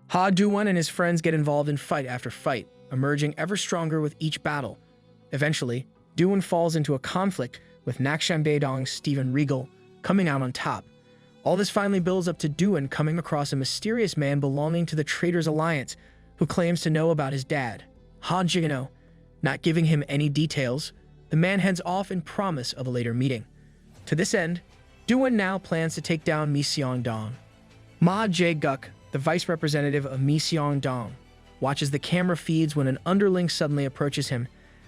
Ha Dowan and his friends get involved in fight after fight, emerging ever stronger with each battle. Eventually, Dowan falls into a conflict with Nakshanbaedong's Stephen Regal, coming out on top. All this finally builds up to Dowan coming across a mysterious man belonging to the Traitors Alliance who claims to know about his dad, Ha Jigano. Not giving him any details, the man heads off in promise of a later meeting. To this end, Dowan now plans to take down Mi Seong-dong. Ma Jae-guk, the vice representative of Mi Seong-dong, watches the camera feeds when an underling suddenly approaches him,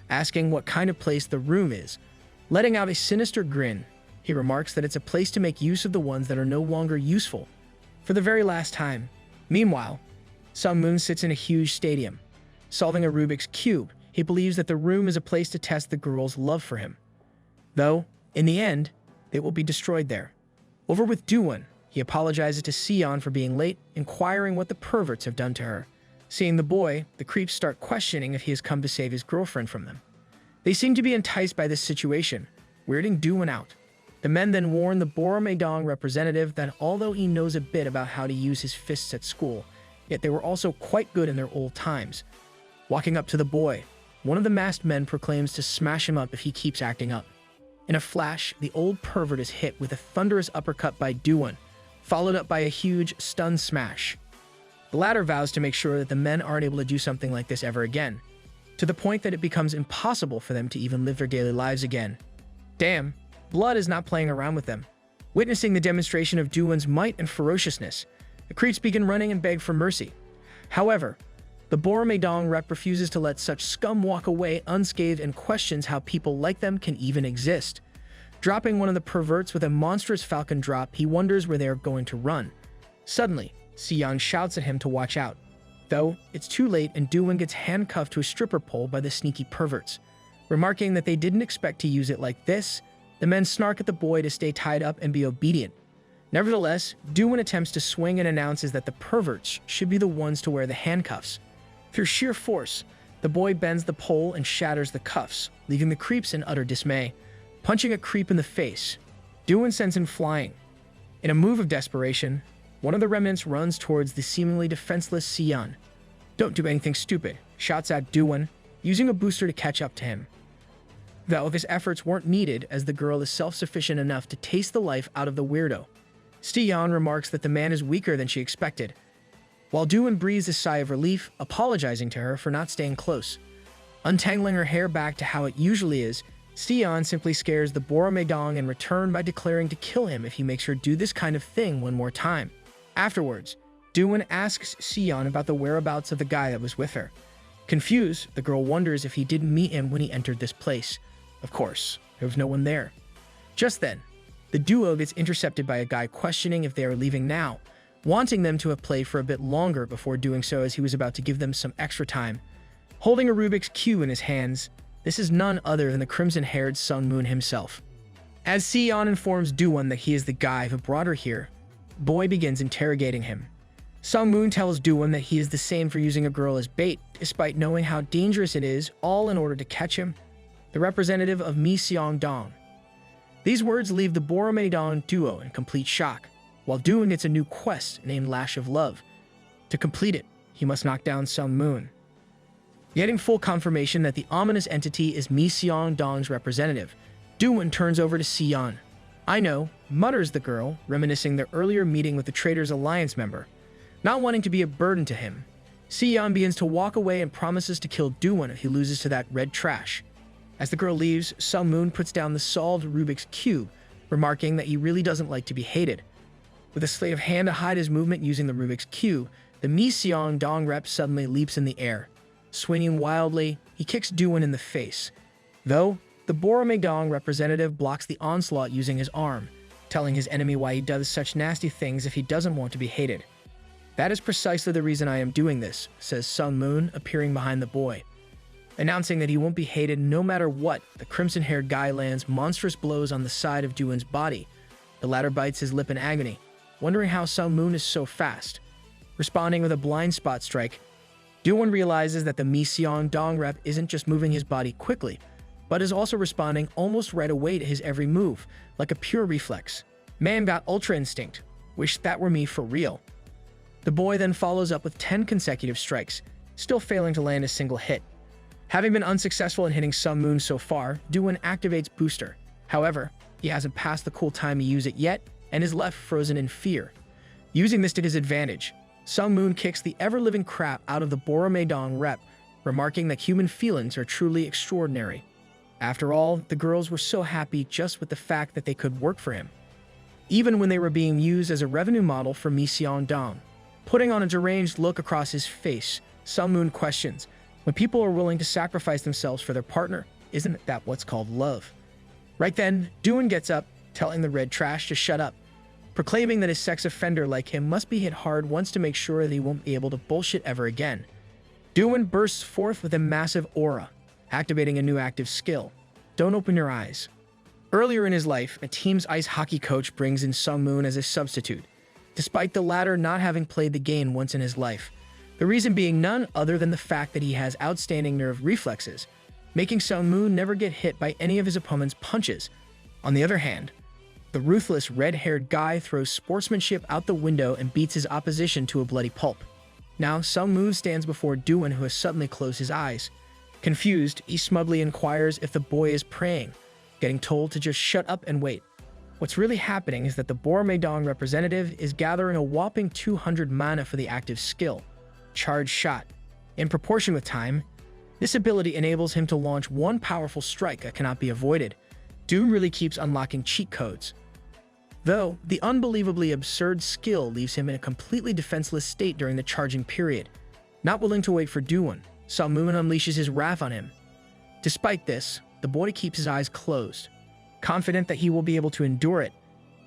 asking what kind of place the room is. Letting out a sinister grin, he remarks that it's a place to make use of the ones that are no longer useful, for the very last time. Meanwhile, Sung-moon sits in a huge stadium. Solving a Rubik's Cube, he believes that the room is a place to test the girl's love for him. Though, in the end, they will be destroyed there. Over with Dowan, he apologizes to Sion for being late, inquiring what the perverts have done to her. Seeing the boy, the creeps start questioning if he has come to save his girlfriend from them. They seem to be enticed by this situation, weirding Dowan out. The men then warn the Boromedong representative that although he knows a bit about how to use his fists at school, yet they were also quite good in their old times. Walking up to the boy, one of the masked men proclaims to smash him up if he keeps acting up. In a flash, the old pervert is hit with a thunderous uppercut by Dowan, followed up by a huge stun smash. The latter vows to make sure that the men aren't able to do something like this ever again, to the point that it becomes impossible for them to even live their daily lives again. Damn, blood is not playing around with them. Witnessing the demonstration of Dowan's might and ferociousness, the creeps begin running and beg for mercy. However, the Boromedong rep refuses to let such scum walk away unscathed and questions how people like them can even exist. Dropping one of the perverts with a monstrous falcon drop, he wonders where they are going to run. Suddenly, Sion shouts at him to watch out. Though, it's too late and Dowan gets handcuffed to a stripper pole by the sneaky perverts. Remarking that they didn't expect to use it like this, the men snark at the boy to stay tied up and be obedient. Nevertheless, Dowan attempts to swing and announces that the perverts should be the ones to wear the handcuffs. Through sheer force, the boy bends the pole and shatters the cuffs, leaving the creeps in utter dismay. Punching a creep in the face, Dowan sends him flying. In a move of desperation, one of the remnants runs towards the seemingly defenseless Sion. "Don't do anything stupid," shouts at Dowan, using a booster to catch up to him. Though his efforts weren't needed as the girl is self-sufficient enough to taste the life out of the weirdo. Sion remarks that the man is weaker than she expected, while Dowan breathes a sigh of relief, apologizing to her for not staying close. Untangling her hair back to how it usually is, Sion simply scares the Boromedong in return by declaring to kill him if he makes her do this kind of thing one more time. Afterwards, Dowan asks Sion about the whereabouts of the guy that was with her. Confused, the girl wonders if he didn't meet him when he entered this place. Of course, there was no one there. Just then, the duo gets intercepted by a guy questioning if they are leaving now, wanting them to have played for a bit longer before doing so as he was about to give them some extra time. Holding a Rubik's Cube in his hands, this is none other than the crimson-haired Sung-moon himself. As Sion informs Dowan that he is the guy who brought her here, Boy begins interrogating him. Sung-moon tells Dowan that he is the same for using a girl as bait, despite knowing how dangerous it is, all in order to catch him, the representative of Mi Seong-dong. These words leave the Boromedong duo in complete shock, while Dowan gets a new quest named Lash of Love. To complete it, he must knock down Sung-moon. Getting full confirmation that the ominous entity is Mi Seong-dong's representative, Dowan turns over to Sion. "I know," mutters the girl, reminiscing their earlier meeting with the Traitors Alliance member. Not wanting to be a burden to him, Sion begins to walk away and promises to kill Dowan if he loses to that red trash. As the girl leaves, Sung-moon puts down the solved Rubik's Cube, remarking that he really doesn't like to be hated. With a sleight of hand to hide his movement using the Rubik's Cube, the Mi Seong-dong rep suddenly leaps in the air. Swinging wildly, he kicks Dowan in the face. Though, the Boromedong representative blocks the onslaught using his arm, telling his enemy why he does such nasty things if he doesn't want to be hated. "That is precisely the reason I am doing this," says Sung-moon, appearing behind the boy. Announcing that he won't be hated no matter what, the crimson-haired guy lands monstrous blows on the side of Dowan's body. The latter bites his lip in agony, wondering how Sung-moon is so fast. Responding with a blind spot strike, Dowan realizes that the Mi Seong-dong rep isn't just moving his body quickly, but is also responding almost right away to his every move, like a pure reflex. Man got ultra instinct. Wish that were me for real. The The boy then follows up with 10 consecutive strikes, still failing to land a single hit. Having been unsuccessful in hitting Sun Moon so far, Dowan activates Booster. However, he hasn't passed the cool time to use it yet and is left frozen in fear. Using this to his advantage, Sun Moon kicks the ever-living crap out of the Boromedang rep, remarking that human feelings are truly extraordinary. After all, the girls were so happy just with the fact that they could work for him, even when they were being used as a revenue model for Dong. Putting on a deranged look across his face, Sun Moon questions, when people are willing to sacrifice themselves for their partner, isn't that what's called love? Right then, Dowan gets up, telling the red trash to shut up, proclaiming that a sex offender like him must be hit hard once to make sure that he won't be able to bullshit ever again. Dowan bursts forth with a massive aura, activating a new active skill. Don't open your eyes. Earlier in his life, a team's ice hockey coach brings in Sun Moon as a substitute, despite the latter not having played the game once in his life. The reason being none other than the fact that he has outstanding nerve reflexes, making Sun Moon never get hit by any of his opponent's punches. On the other hand, the ruthless red-haired guy throws sportsmanship out the window and beats his opposition to a bloody pulp. Now, Sun Moon stands before Dowan, who has suddenly closed his eyes. Confused, he smugly inquires if the boy is praying, getting told to just shut up and wait. What's really happening is that the Boromedang representative is gathering a whopping 200 mana for the active skill, Charge Shot. In proportion with time, this ability enables him to launch one powerful strike that cannot be avoided. Doom really keeps unlocking cheat codes. Though, the unbelievably absurd skill leaves him in a completely defenseless state during the charging period. Not willing to wait for Dowan, Sun Moon unleashes his wrath on him. Despite this, the boy keeps his eyes closed. Confident that he will be able to endure it,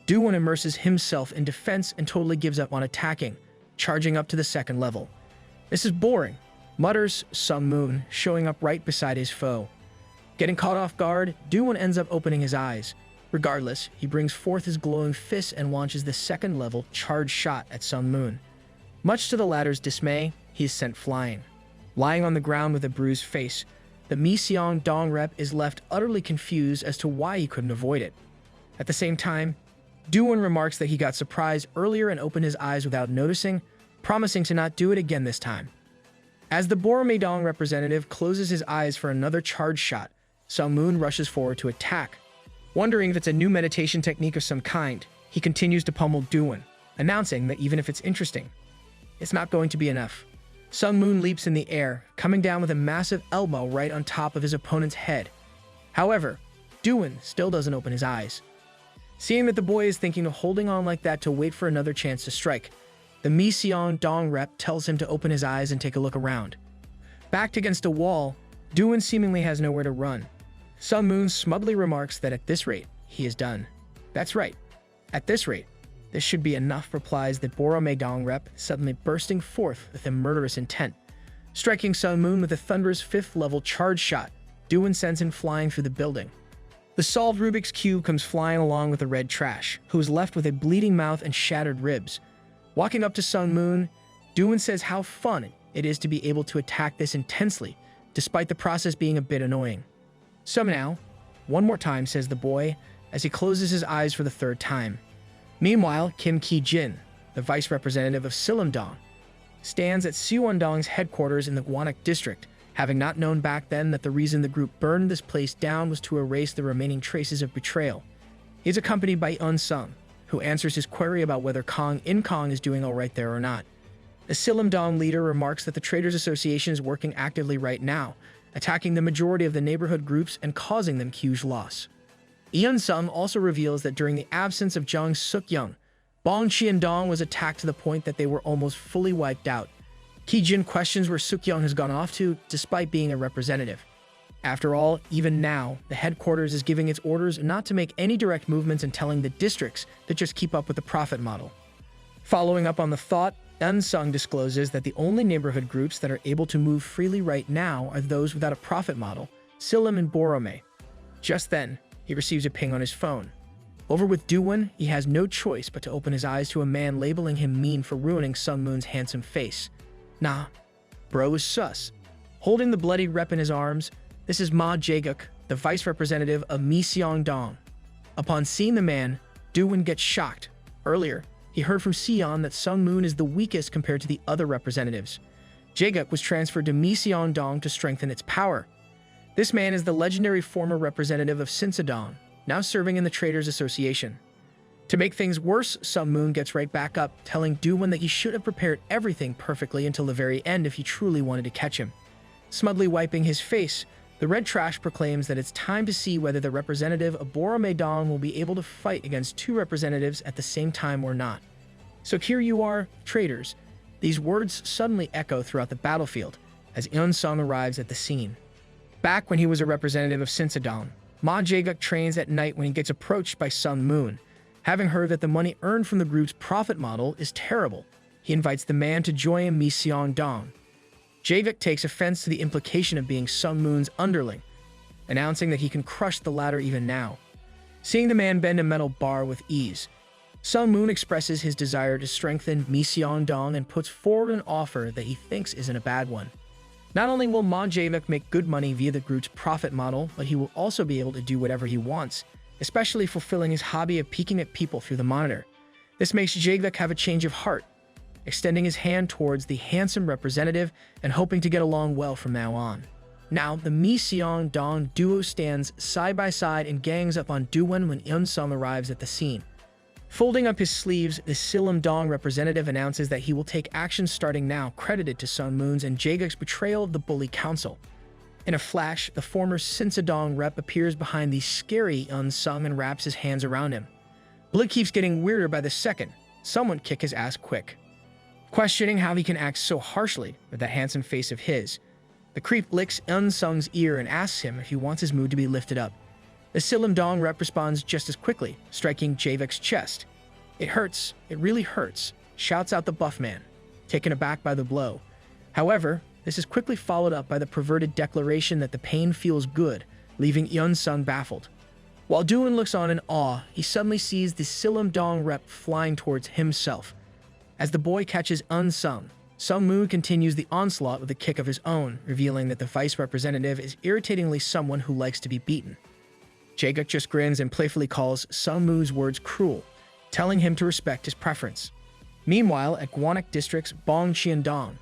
Dowan immerses himself in defense and totally gives up on attacking, charging up to the second level. This is boring, mutters Sun Moon, showing up right beside his foe. Getting caught off guard, Dowan ends up opening his eyes. Regardless, he brings forth his glowing fist and launches the second level Charge Shot at Sun Moon. Much to the latter's dismay, he is sent flying. Lying on the ground with a bruised face, the Dong rep is left utterly confused as to why he couldn't avoid it. At the same time, Dowan remarks that he got surprised earlier and opened his eyes without noticing, promising to not do it again this time. As the Boromedang representative closes his eyes for another charge shot, Sun Moon rushes forward to attack. Wondering if it's a new meditation technique of some kind, he continues to pummel Dowan, announcing that even if it's interesting, it's not going to be enough. Sun Moon leaps in the air, coming down with a massive elbow right on top of his opponent's head. However, Dowan still doesn't open his eyes. Seeing that the boy is thinking of holding on like that to wait for another chance to strike, the Dong rep tells him to open his eyes and take a look around. Backed against a wall, Dowan seemingly has nowhere to run. Sun Moon smugly remarks that at this rate, he is done. That's right. At this rate, this should be enough, replies the Boromedang rep, suddenly bursting forth with a murderous intent. Striking Sun Moon with a thunderous 5th level charge shot, Dowan sends him flying through the building. The solved Rubik's Cube comes flying along with the red trash, who is left with a bleeding mouth and shattered ribs. Walking up to Sun Moon, Dowan says how fun it is to be able to attack this intensely, despite the process being a bit annoying. Somehow, one more time, says the boy, as he closes his eyes for the 3rd time. Meanwhile, Kim Ki-jin, the vice representative of Silumdong, stands at Siwandong's headquarters in the Gwanak district, having not known back then that the reason the group burned this place down was to erase the remaining traces of betrayal. He is accompanied by Unsung, who answers his query about whether Kong is doing alright there or not. The Silumdong leader remarks that the Traders Association is working actively right now, attacking the majority of the neighborhood groups and causing them huge loss. Eun-sung also reveals that during the absence of Jung Suk-young, Bong Qiandong was attacked to the point that they were almost fully wiped out. Ki-jin questions where Suk-young has gone off to, despite being a representative. After all, even now, the headquarters is giving its orders not to make any direct movements and telling the districts to just keep up with the profit model. Following up on the thought, Eun-sung discloses that the only neighborhood groups that are able to move freely right now are those without a profit model, Silim and Borome. Just then, he receives a ping on his phone. Over with Dowan, he has no choice but to open his eyes to a man labeling him mean for ruining Sun Moon's handsome face. Nah, bro is sus. Holding the bloody rep in his arms, this is Ma Jae-guk, the vice representative of Dong. Upon seeing the man, Dowan gets shocked. Earlier, he heard from Sion that Sung Moon is the weakest compared to the other representatives. Jaeguk was transferred to Myeongdong to strengthen its power. This man is the legendary former representative of Sinsadong, now serving in the Traders Association. To make things worse, Sung Moon gets right back up, telling Dowan that he should have prepared everything perfectly until the very end if he truly wanted to catch him. Smugly wiping his face, the red trash proclaims that it's time to see whether the representative of Boromedong will be able to fight against two representatives at the same time or not. So here you are, traitors. These words suddenly echo throughout the battlefield as Eun-sung arrives at the scene. Back when he was a representative of Sinsadong, Ma Jaeguk trains at night when he gets approached by Sung Moon. Having heard that the money earned from the group's profit model is terrible, he invites the man to join him Myeongdong. Jaeguk takes offense to the implication of being Sung Moon's underling, announcing that he can crush the latter even now. Seeing the man bend a metal bar with ease, Sung Moon expresses his desire to strengthen Myeongdong and puts forward an offer that he thinks isn't a bad one. Not only will Ma Jaeguk make good money via the group's profit model, but he will also be able to do whatever he wants, especially fulfilling his hobby of peeking at people through the monitor. This makes Jaeguk have a change of heart, extending his hand towards the handsome representative and hoping to get along well from now on. Now, the Myeongdong duo stands side by side and gangs up on Dowan when Eun-sung arrives at the scene. Folding up his sleeves, the Silumdong representative announces that he will take action starting now, credited to Sung Moon's and Jaeguk's betrayal of the Bully Council. In a flash, the former Sinsadong rep appears behind the scary Eun-sung and wraps his hands around him. Blood keeps getting weirder by the second. Someone kick his ass quick. Questioning how he can act so harshly with that handsome face of his, the creep licks Eun-sung's ear and asks him if he wants his mood to be lifted up. The Silumdong rep responds just as quickly, striking Jaeguk's chest. "It hurts, it really hurts," shouts out the buff man, taken aback by the blow. However, this is quickly followed up by the perverted declaration that the pain feels good, leaving Eun-sung baffled. While Dowan looks on in awe, he suddenly sees the Silumdong rep flying towards himself. As the boy catches Eun-sung, Sung Moon continues the onslaught with a kick of his own, revealing that the vice representative is irritatingly someone who likes to be beaten. Jaeguk just grins and playfully calls Sung Moon's words cruel, telling him to respect his preference. Meanwhile, at Gwanak District's Bongcheon-dong,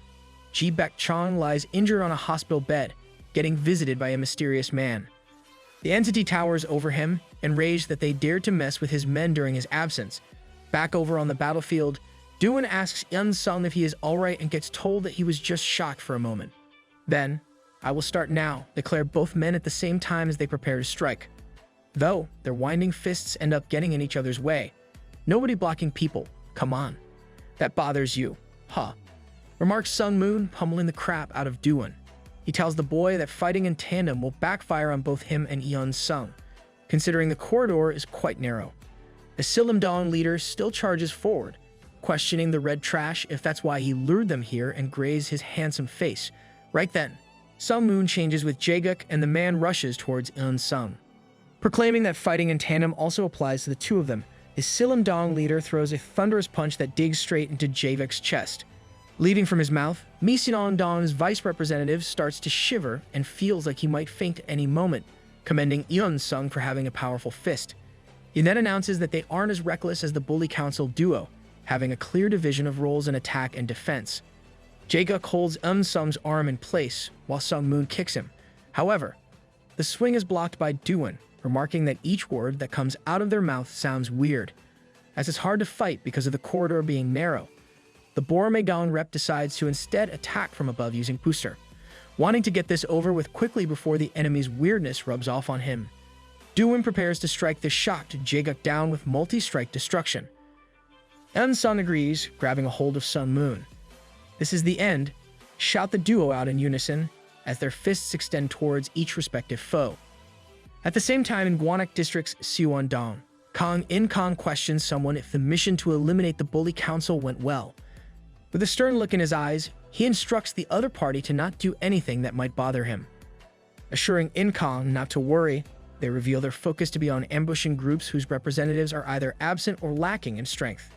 Ji Baek-chong lies injured on a hospital bed, getting visited by a mysterious man. The entity towers over him, enraged that they dared to mess with his men during his absence. Back over on the battlefield, Dowan asks Eun-sung if he is alright and gets told that he was just shocked for a moment. Then, "I will start now," declare both men at the same time as they prepare to strike. Though, their winding fists end up getting in each other's way. "Nobody blocking people, come on. That bothers you, huh?" remarks Sung Moon, pummeling the crap out of Dowan. He tells the boy that fighting in tandem will backfire on both him and Eun-sung, considering the corridor is quite narrow. The Silumdong leader still charges forward, questioning the red trash if that's why he lured them here and grazed his handsome face. Right then, Sung Moon changes with Jaeguk and the man rushes towards Eun-sung. Proclaiming that fighting in tandem also applies to the two of them, his Silumdong leader throws a thunderous punch that digs straight into Jaeguk's chest. Leading from his mouth, Myeongdong's vice representative starts to shiver and feels like he might faint at any moment, commending Eun-sung for having a powerful fist. He then announces that they aren't as reckless as the Bully Council duo, having a clear division of roles in attack and defense. Jaeguk holds Eun-sung's arm in place while Sung Moon kicks him. However, the swing is blocked by Dowan, remarking that each word that comes out of their mouth sounds weird, as it's hard to fight because of the corridor being narrow. The Boromedong rep decides to instead attack from above using Booster, wanting to get this over with quickly before the enemy's weirdness rubs off on him. Dowan prepares to strike the shocked Jaeguk down with multi-strike destruction. Eun-sung agrees, grabbing a hold of Sung Moon. "This is the end," shout the duo out in unison as their fists extend towards each respective foe. At the same time, in Gwanak District's Siwon-dong, Kang In-kang questions someone if the mission to eliminate the Bully Council went well. With a stern look in his eyes, he instructs the other party to not do anything that might bother him. Assuring In-kang not to worry, they reveal their focus to be on ambushing groups whose representatives are either absent or lacking in strength.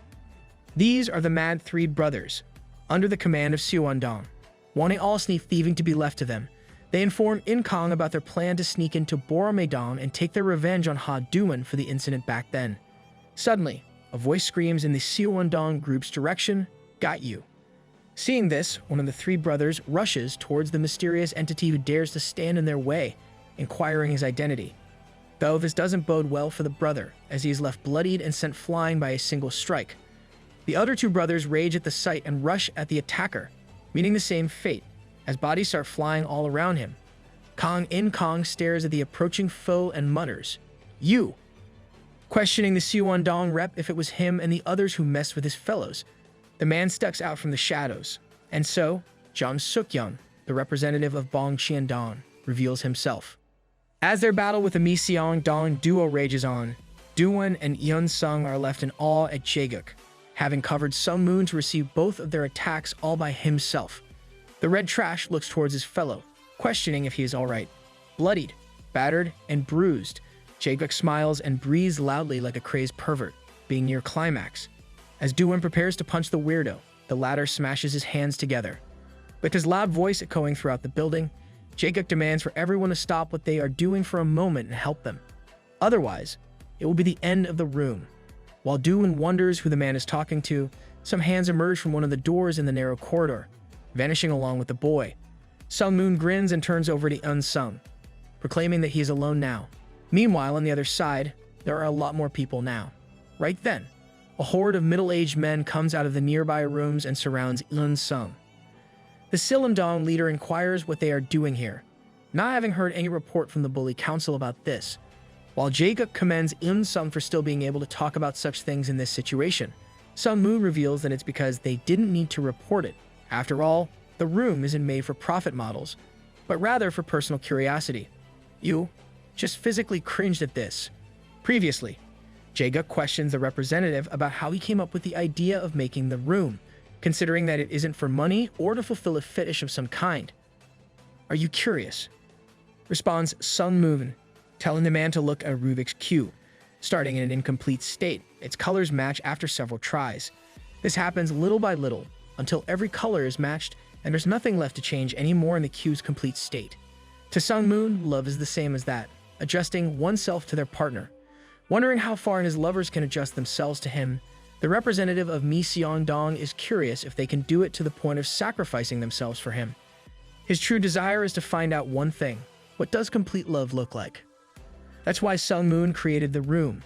These are the Mad Three Brothers, under the command of Siwon-dong. Wanting all sneak thieving to be left to them, they inform In-kang about their plan to sneak into Boromedong and take their revenge on Ha Dowan for the incident back then. Suddenly, A voice screams in the Seowon-dong group's direction, "Got you." Seeing this, one of the three brothers rushes towards the mysterious entity who dares to stand in their way, inquiring his identity. Though this doesn't bode well for the brother, as he is left bloodied and sent flying by a single strike. The other two brothers rage at the sight and rush at the attacker, meeting the same fate, as bodies start flying all around him. Kong stares at the approaching foe and mutters, "You!" questioning the Seowon-dong rep if it was him and the others who messed with his fellows. The man steps out from the shadows, and so, Jang Suk-young, the representative of Bong Qian-dong, reveals himself. As their battle with the Mi-seong-dong duo rages on, Dowan and Yeon-sung are left in awe at Jaeguk, having covered Sung Moon to receive both of their attacks all by himself. The red trash looks towards his fellow, questioning if he is alright. Bloodied, battered, and bruised, Jaeguk smiles and breathes loudly like a crazed pervert, being near climax. As Dowan prepares to punch the weirdo, the latter smashes his hands together. With his loud voice echoing throughout the building, Jaeguk demands for everyone to stop what they are doing for a moment and help them. Otherwise, it will be the end of the room. While Dowan wonders who the man is talking to, some hands emerge from one of the doors in the narrow corridor, vanishing along with the boy. Sung Moon grins and turns over to Unsung, proclaiming that he is alone now. Meanwhile, on the other side, there are a lot more people now. Right then, a horde of middle-aged men comes out of the nearby rooms and surrounds Unsung. The Silumdong leader inquires what they are doing here, not having heard any report from the Bully Council about this. While Jaeguk commends Unsung for still being able to talk about such things in this situation, Sung Moon reveals that it's because they didn't need to report it. After all, the room isn't made for profit models, but rather for personal curiosity. You just physically cringed at this. Previously, Jaeguk questions the representative about how he came up with the idea of making the room, considering that it isn't for money or to fulfill a fetish of some kind. "Are you curious?" responds Sung Moon, telling the man to look at a Rubik's Cube, starting in an incomplete state. Its colors match after several tries. This happens little by little, until every color is matched and there's nothing left to change anymore in the cube's complete state. To Sung Moon, love is the same as that, adjusting oneself to their partner. Wondering how far his lovers can adjust themselves to him, the representative of Mi-seong-dong is curious if they can do it to the point of sacrificing themselves for him. His true desire is to find out one thing: what does complete love look like? That's why Sung Moon created the room.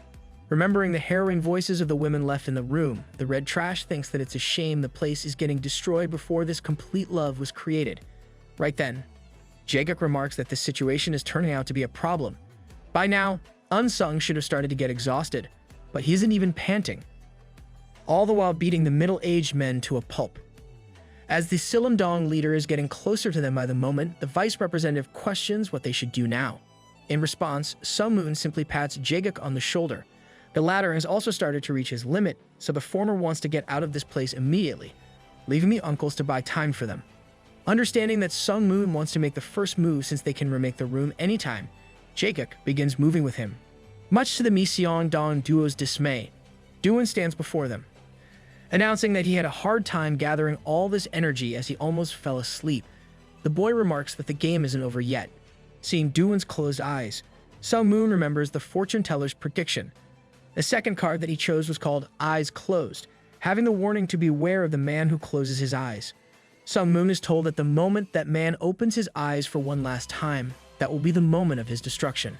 Remembering the harrowing voices of the women left in the room, the red trash thinks that it's a shame the place is getting destroyed before this complete love was created. Right then, Jaeguk remarks that this situation is turning out to be a problem. By now, Unsung should have started to get exhausted, but he isn't even panting, all the while beating the middle-aged men to a pulp. As the Silumdong leader is getting closer to them by the moment, the vice representative questions what they should do now. In response, Sung Moon simply pats Jaeguk on the shoulder. The latter has also started to reach his limit, so the former wants to get out of this place immediately, leaving the uncles to buy time for them. Understanding that Sung Moon wants to make the first move since they can remake the room anytime, Jaeguk begins moving with him. Much to the Mi-seong-dong duo's dismay, Dowan stands before them, announcing that he had a hard time gathering all this energy as he almost fell asleep. The boy remarks that the game isn't over yet. Seeing Dowan's closed eyes, Sung Moon remembers the fortune teller's prediction. The second card that he chose was called Eyes Closed, having the warning to beware of the man who closes his eyes. Sung Moon is told that the moment that man opens his eyes for one last time, that will be the moment of his destruction.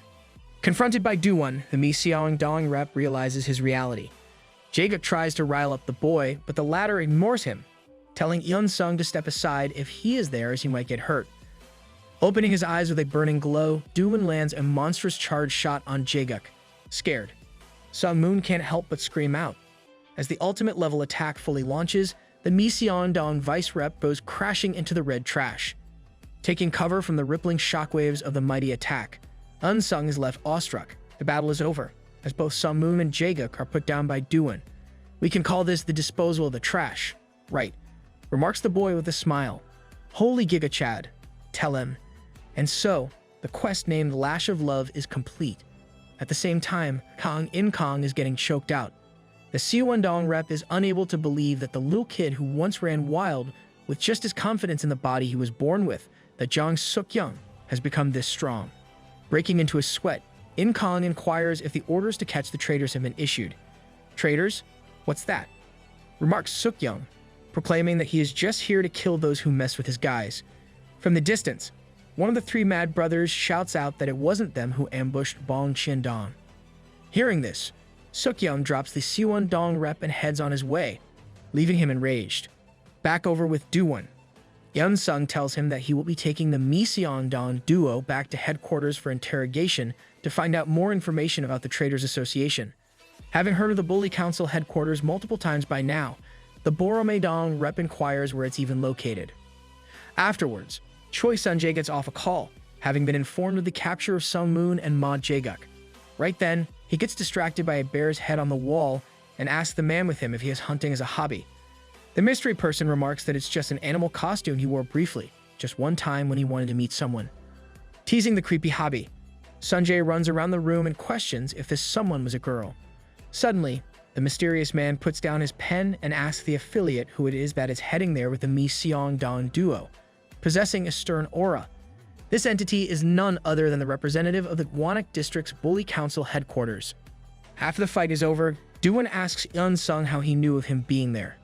Confronted by Dowan, the Mi-seong-dong rep realizes his reality. Jaeguk tries to rile up the boy, but the latter ignores him, telling Yeon-sung to step aside if he is there as he might get hurt. Opening his eyes with a burning glow, Dowan lands a monstrous charge shot on Jaeguk. Scared, Sung Moon can't help but scream out. As the ultimate level attack fully launches, the Mi-seong-dong vice rep goes crashing into the red trash. Taking cover from the rippling shockwaves of the mighty attack, Unsung is left awestruck. The battle is over, as both Sung Moon and Jaeguk are put down by Dowan. "We can call this the disposal of the trash." "Right," remarks the boy with a smile. "Holy Giga Chad, tell him." And so, the quest named Lash of Love is complete. At the same time, Kong is getting choked out. The Seowon-dong rep is unable to believe that the little kid who once ran wild with just his confidence in the body he was born with, that Jang Suk-young, has become this strong. Breaking into a sweat, Kong inquires if the orders to catch the traitors have been issued. "Traitors? "What's that?" remarks Sukyoung, proclaiming that he is just here to kill those who mess with his guys. From the distance, one of the three mad brothers shouts out that it wasn't them who ambushed Bong Qiandong. Hearing this, Sukyoung drops the Siwon Dong rep and heads on his way, leaving him enraged. Back over with Dowan, Yeon-sung tells him that he will be taking the Mi-seon-dong duo back to headquarters for interrogation to find out more information about the Traders Association. Having heard of the Bully Council headquarters multiple times by now, the Boromedong rep inquires where it's even located. Afterwards, Choi Sun-jae gets off a call, having been informed of the capture of Sung Moon and Ma Jae-guk. Right then, he gets distracted by a bear's head on the wall and asks the man with him if he is hunting as a hobby. The mystery person remarks that it's just an animal costume he wore briefly, just one time when he wanted to meet someone. Teasing the creepy hobby, Sun-jae runs around the room and questions if this someone was a girl. Suddenly, the mysterious man puts down his pen and asks the affiliate who it is that is heading there with the Mi-seon-dong duo, possessing a stern aura. This entity is none other than the representative of the Gwanak District's Bully Council headquarters. After the fight is over, Dowan asks Yeon-sung how he knew of him being there.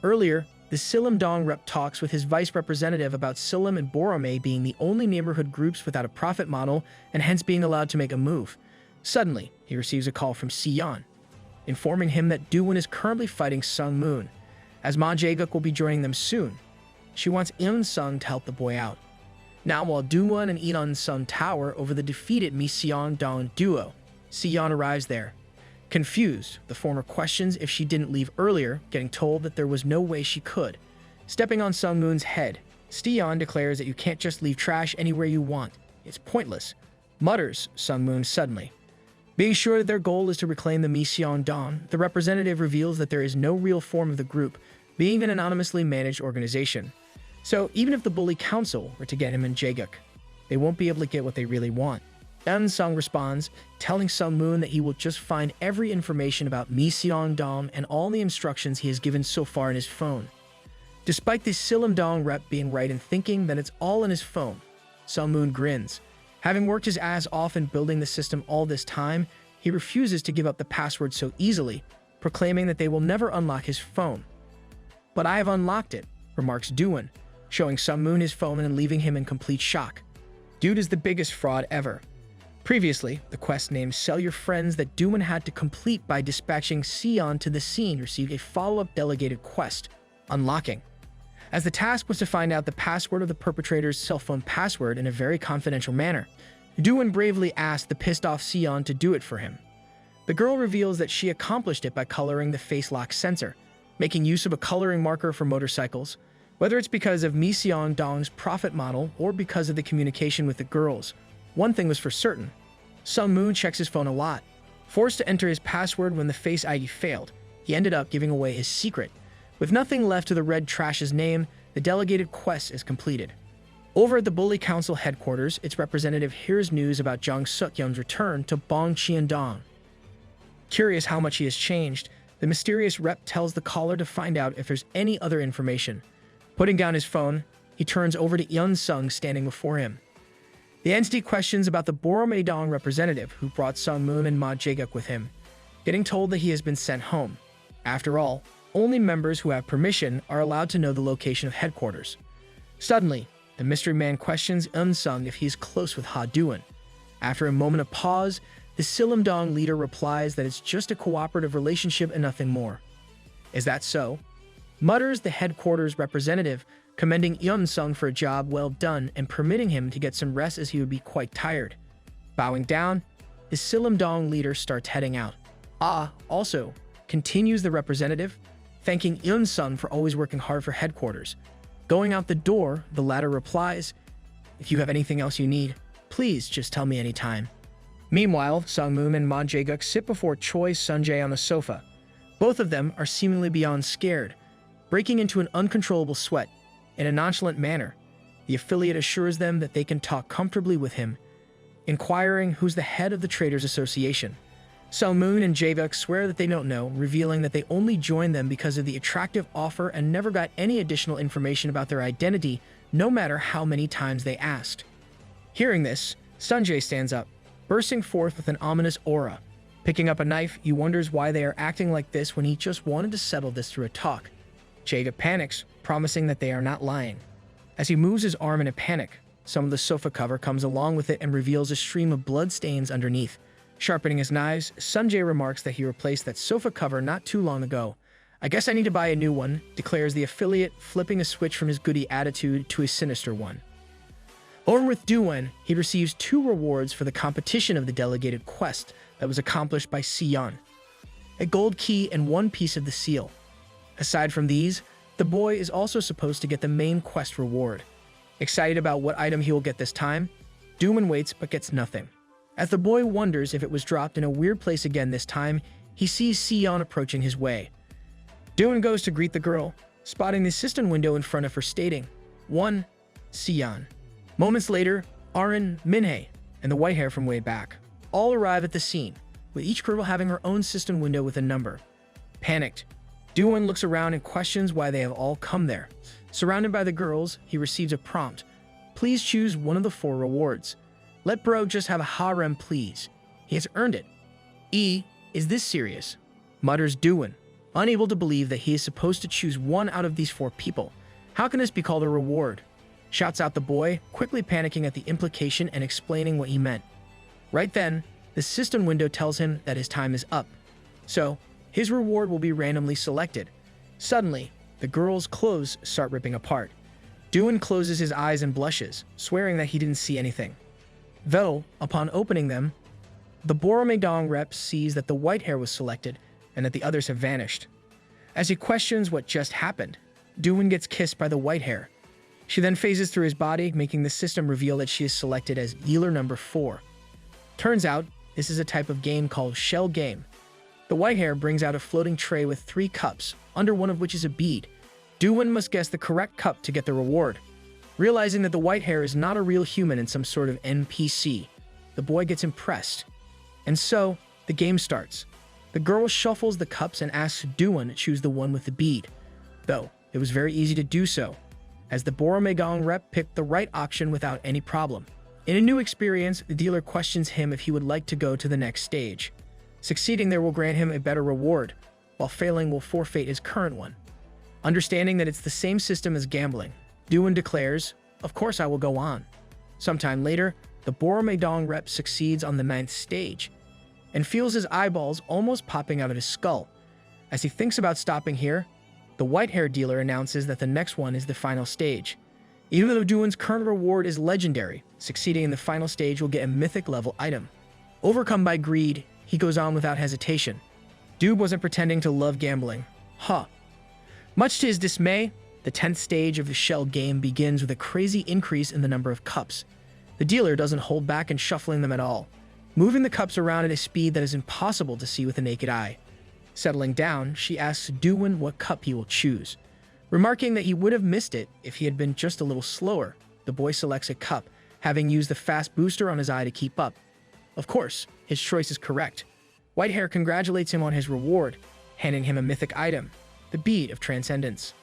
Earlier, the Sillim-dong rep talks with his vice representative about Sillim and Borome being the only neighborhood groups without a profit model and hence being allowed to make a move. Suddenly, he receives a call from Siyeon, informing him that Dowan is currently fighting Sung Moon, as Ma Jae-guk will be joining them soon. She wants Yeon-sung to help the boy out. Now, while Dowan and Yeon-sung tower over the defeated Mi-seon-dong duo, Siyeon arrives there. Confused, the former questions if she didn't leave earlier, getting told that there was no way she could. Stepping on Sung Moon's head, Siyeon declares that you can't just leave trash anywhere you want. It's pointless, mutters Sung Moon suddenly. Being sure that their goal is to reclaim the Mi-seon-dong, the representative reveals that there is no real form of the group, being an anonymously managed organization. So even if the Bully Council were to get him and Jae-guk, they won't be able to get what they really want. Yeon-sung responds, telling Sung Moon that he will just find every information about Mi-seon-dong and all the instructions he has given so far in his phone. Despite the Sillim-dong rep being right in thinking that it's all in his phone, Sung Moon grins. Having worked his ass off in building the system all this time, he refuses to give up the password so easily, proclaiming that they will never unlock his phone. "But I have unlocked it," remarks Dowan, showing Sung Moon his phone and leaving him in complete shock. Dude is the biggest fraud ever. Previously, the quest named Sell Your Friends that Dowan had to complete by dispatching Sion to the scene received a follow-up delegated quest, Unlocking. As the task was to find out the password of the perpetrator's cell phone password in a very confidential manner, Dowan bravely asked the pissed-off Sion to do it for him. The girl reveals that she accomplished it by coloring the face lock sensor, making use of a coloring marker for motorcycles. Whether it's because of Mi-seon-dong's profit model or because of the communication with the girls, one thing was for certain. Sung Moon checks his phone a lot. Forced to enter his password when the Face ID failed, he ended up giving away his secret. With nothing left to the red trash's name, the delegated quest is completed. Over at the Bully Council headquarters, its representative hears news about Jang Suk-yeon's return to Bong Qiandong. Curious how much he has changed, the mysterious rep tells the caller to find out if there's any other information. Putting down his phone, he turns over to Yeon-sung standing before him. The entity questions about the Boromedong representative who brought Sung Moon and Ma Jae-guk with him, getting told that he has been sent home. After all, only members who have permission are allowed to know the location of headquarters. Suddenly, the mystery man questions Yeon-sung if he is close with Ha Dowan. After a moment of pause, the Sillim-dong leader replies that it's just a cooperative relationship and nothing more. Is that so? Mutters the headquarters representative, commending Yeon-sung for a job well done and permitting him to get some rest as he would be quite tired. Bowing down, the Sillim-dong leader starts heading out. Also, continues the representative, thanking Yeon-sung for always working hard for headquarters. Going out the door, the latter replies, "If you have anything else you need, please just tell me anytime." Meanwhile, Sung Moon and Ma Jae-guk sit before Choi Sun-jae on the sofa. Both of them are seemingly beyond scared, breaking into an uncontrollable sweat. In a nonchalant manner, the affiliate assures them that they can talk comfortably with him, inquiring who's the head of the Traders Association. Sung Moon and Jae-guk swear that they don't know, revealing that they only joined them because of the attractive offer and never got any additional information about their identity, no matter how many times they asked. Hearing this, Sun-jae stands up, bursting forth with an ominous aura. Picking up a knife, he wonders why they are acting like this when he just wanted to settle this through a talk. Jaga panics, promising that they are not lying. As he moves his arm in a panic, some of the sofa cover comes along with it and reveals a stream of blood stains underneath. Sharpening his knives, Sunjae remarks that he replaced that sofa cover not too long ago. "I guess I need to buy a new one," declares the affiliate, flipping a switch from his goody attitude to a sinister one. Over with Dowan, he receives 2 rewards for the competition of the delegated quest that was accomplished by Sion. A gold key and 1 piece of the seal. Aside from these, the boy is also supposed to get the main quest reward. Excited about what item he will get this time, Dowan waits but gets nothing. As the boy wonders if it was dropped in a weird place again this time, he sees Sion approaching his way. Dowan goes to greet the girl, spotting the assistant window in front of her stating, "1, Sion." Moments later, Arin, Minhei, and the white hair from way back all arrive at the scene, with each girl having her own assistant window with a number. Panicked, Dowan looks around and questions why they have all come there. Surrounded by the girls, he receives a prompt. "Please choose one of the 4 rewards. Let bro just have a harem, please. He has earned it." Is this serious?" mutters Dowan, unable to believe that he is supposed to choose one out of these 4 people. "How can this be called a reward?" shouts out the boy, quickly panicking at the implication and explaining what he meant. Right then, the system window tells him that his time is up. So, his reward will be randomly selected. Suddenly, the girl's clothes start ripping apart. Dowan closes his eyes and blushes, swearing that he didn't see anything. Though, upon opening them, the Boromedang rep sees that the white hair was selected and that the others have vanished. As he questions what just happened, Dowan gets kissed by the white hair. She then phases through his body, making the system reveal that she is selected as dealer number 4. Turns out, this is a type of game called Shell Game. The white hair brings out a floating tray with 3 cups, under one of which is a bead. Dowan must guess the correct cup to get the reward. Realizing that the white hair is not a real human and some sort of NPC, the boy gets impressed. And so, the game starts. The girl shuffles the cups and asks Dowan to choose the one with the bead. Though, it was very easy to do so, as the Boromedang rep picked the right option without any problem. In a new experience, the dealer questions him if he would like to go to the next stage. Succeeding there will grant him a better reward, while failing will forfeit his current one. Understanding that it's the same system as gambling, Dowan declares, "Of course I will go on." Sometime later, the Boromedang rep succeeds on the 9th stage, and feels his eyeballs almost popping out of his skull. As he thinks about stopping here, the white-hair dealer announces that the next one is the final stage. Even though Dowan's current reward is legendary, succeeding in the final stage will get a mythic level item. Overcome by greed, he goes on without hesitation. Doob wasn't pretending to love gambling. Much to his dismay, the 10th stage of the shell game begins with a crazy increase in the number of cups. The dealer doesn't hold back in shuffling them at all, moving the cups around at a speed that is impossible to see with the naked eye. Settling down, she asks Dowan what cup he will choose. Remarking that he would have missed it if he had been just a little slower, the boy selects a cup, having used the fast booster on his eye to keep up. Of course, his choice is correct. Whitehair congratulates him on his reward, handing him a mythic item, the Bead of Transcendence.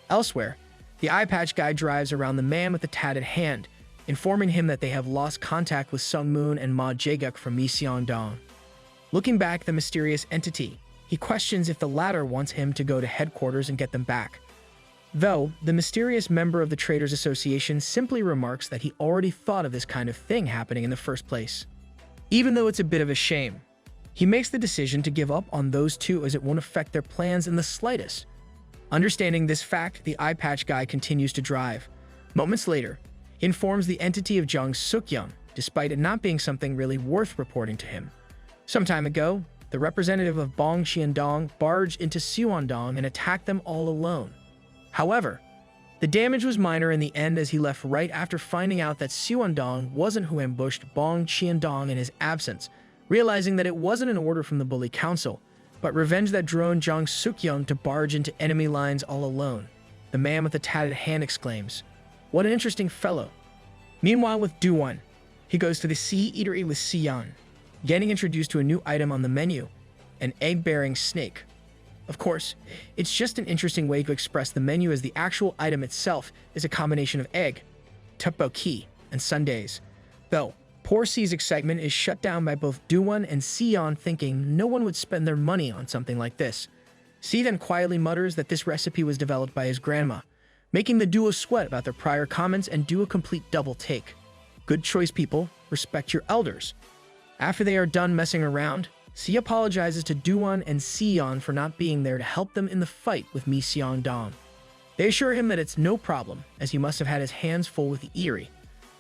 Elsewhere, the eye patch guy drives around the man with the tatted hand, informing him that they have lost contact with Sung Moon and Ma Jaeguk from Myeongdong. Looking back at the mysterious entity, he questions if the latter wants him to go to headquarters and get them back. Though, the mysterious member of the Traders Association simply remarks that he already thought of this kind of thing happening in the first place. Even though it's a bit of a shame, he makes the decision to give up on those two as it won't affect their plans in the slightest. Understanding this fact, the eye patch guy continues to drive. Moments later, he informs the entity of Jung Suk-young, despite it not being something really worth reporting to him. Some time ago, the representative of Bong Xiandong barged into Suwon-dong and attacked them all alone. However, the damage was minor in the end as he left right after finding out that Suwon-dong wasn't who ambushed Bong Xiandong in his absence, realizing that it wasn't an order from the Bully Council, but revenge that drove Jung Suk-young to barge into enemy lines all alone. The man with the tatted hand exclaims, "What an interesting fellow." Meanwhile with Dowan, he goes to the Sea Eatery with Sion, getting introduced to a new item on the menu, an egg-bearing snake. Of course, it's just an interesting way to express the menu as the actual item itself is a combination of egg, tteokbokki, and sundaes. Though, Poor C's excitement is shut down by both Dowan and Sion, thinking no one would spend their money on something like this. C then quietly mutters that this recipe was developed by his grandma, making the duo sweat about their prior comments and do a complete double take. Good choice, people. Respect your elders. After they are done messing around, C apologizes to Dowan and Sion for not being there to help them in the fight with Mi Seong Dong. They assure him that it's no problem, as he must have had his hands full with the Eerie.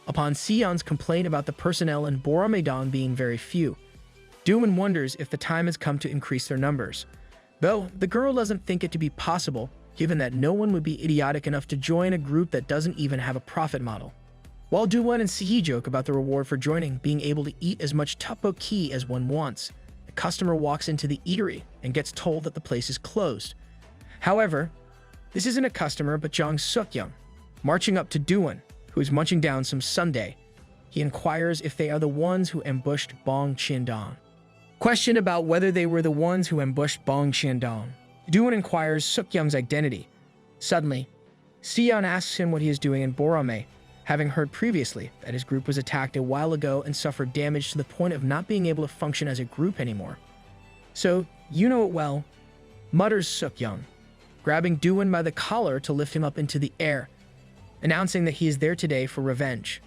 Upon Sion's complaint about the personnel in Boromedang being very few, Dowan wonders if the time has come to increase their numbers. Though, the girl doesn't think it to be possible, given that no one would be idiotic enough to join a group that doesn't even have a profit model. While Dowan and Sihi joke about the reward for joining being able to eat as much tteokbokki as one wants, a customer walks into the eatery and gets told that the place is closed. However, this isn't a customer but Jang Suk-young. Marching up to Dowan, who is munching down some sundae, he inquires if they are the ones who ambushed Bong Qiandong. Questioned about whether they were the ones who ambushed Bong Qiandong, Dowan inquires Suk-young's identity. Suddenly, Sion asks him what he is doing in Borome, having heard previously that his group was attacked a while ago and suffered damage to the point of not being able to function as a group anymore. So, you know it well, mutters Suk-young, grabbing Dowan by the collar to lift him up into the air, announcing that he is there today for revenge.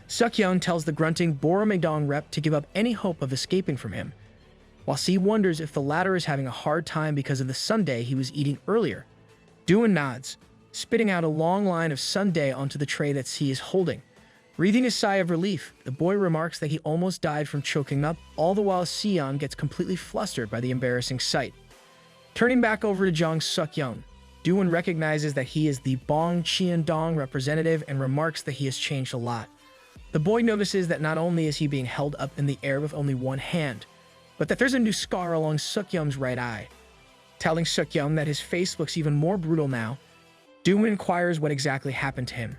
Suk-young tells the grunting Boromedang rep to give up any hope of escaping from him, while C wonders if the latter is having a hard time because of the sundae he was eating earlier. Dowan nods, spitting out a long line of sundae onto the tray that C is holding. Breathing a sigh of relief, the boy remarks that he almost died from choking up, all the while Sion gets completely flustered by the embarrassing sight. Turning back over to Jang Suk-young, Dowan recognizes that he is the Bong Qiandong representative and remarks that he has changed a lot. The boy notices that not only is he being held up in the air with only one hand, but that there's a new scar along Suk-young's right eye. Telling Suk-young that his face looks even more brutal now, Dowan inquires what exactly happened to him.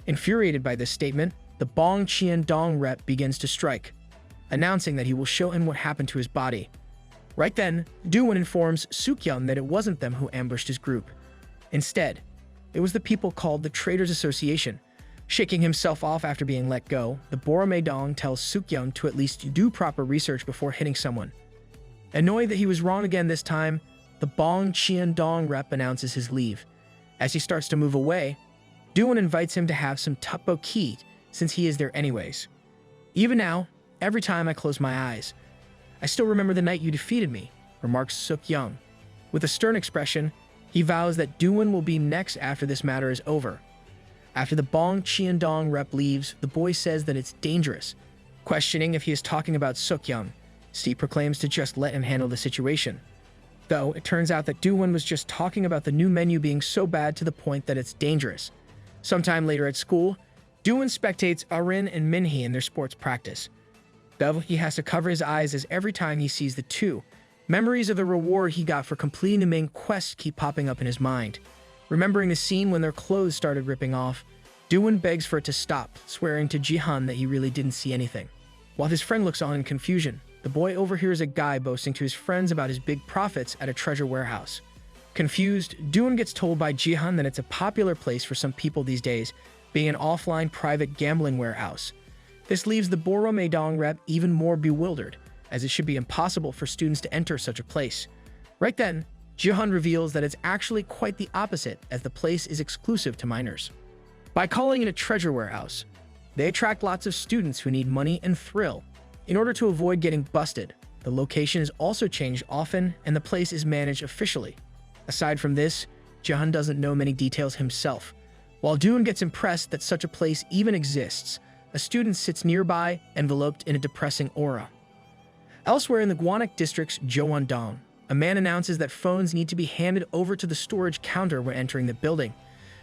Infuriated by this statement, the Bong Qiandong rep begins to strike, announcing that he will show him what happened to his body. Right then, Dowan informs Suk-young that it wasn't them who ambushed his group. Instead, it was the people called the Traders Association. Shaking himself off after being let go, the Boromedang tells Suk-young to at least do proper research before hitting someone. Annoyed that he was wrong again this time, the Bong Qiandong rep announces his leave. As he starts to move away, Dowan invites him to have some tteokbokki since he is there anyways. Even now, every time I close my eyes, I still remember the night you defeated me, remarks Suk-young. With a stern expression, he vows that Dowan will be next after this matter is over. After the Bong Qiandong rep leaves, the boy says that it's dangerous. Questioning if he is talking about Suk-young, Steve proclaims to just let him handle the situation. Though, it turns out that Dowan was just talking about the new menu being so bad to the point that it's dangerous. Sometime later at school, Dowan spectates Arin and Minhee in their sports practice. Though, he has to cover his eyes as every time he sees the two, memories of the reward he got for completing the main quest keep popping up in his mind. Remembering the scene when their clothes started ripping off, Dowan begs for it to stop, swearing to Jihan that he really didn't see anything. While his friend looks on in confusion, the boy overhears a guy boasting to his friends about his big profits at a treasure warehouse. Confused, Dowan gets told by Jihan that it's a popular place for some people these days, being an offline private gambling warehouse. This leaves the Boromedang rep even more bewildered, as it should be impossible for students to enter such a place. Right then, Jihan reveals that it's actually quite the opposite, as the place is exclusive to minors. By calling it a treasure warehouse, they attract lots of students who need money and thrill. In order to avoid getting busted, the location is also changed often and the place is managed officially. Aside from this, Jihan doesn't know many details himself. While Dowan gets impressed that such a place even exists, a student sits nearby, enveloped in a depressing aura. Elsewhere in the Gwanak district's Jowon-dong, a man announces that phones need to be handed over to the storage counter when entering the building.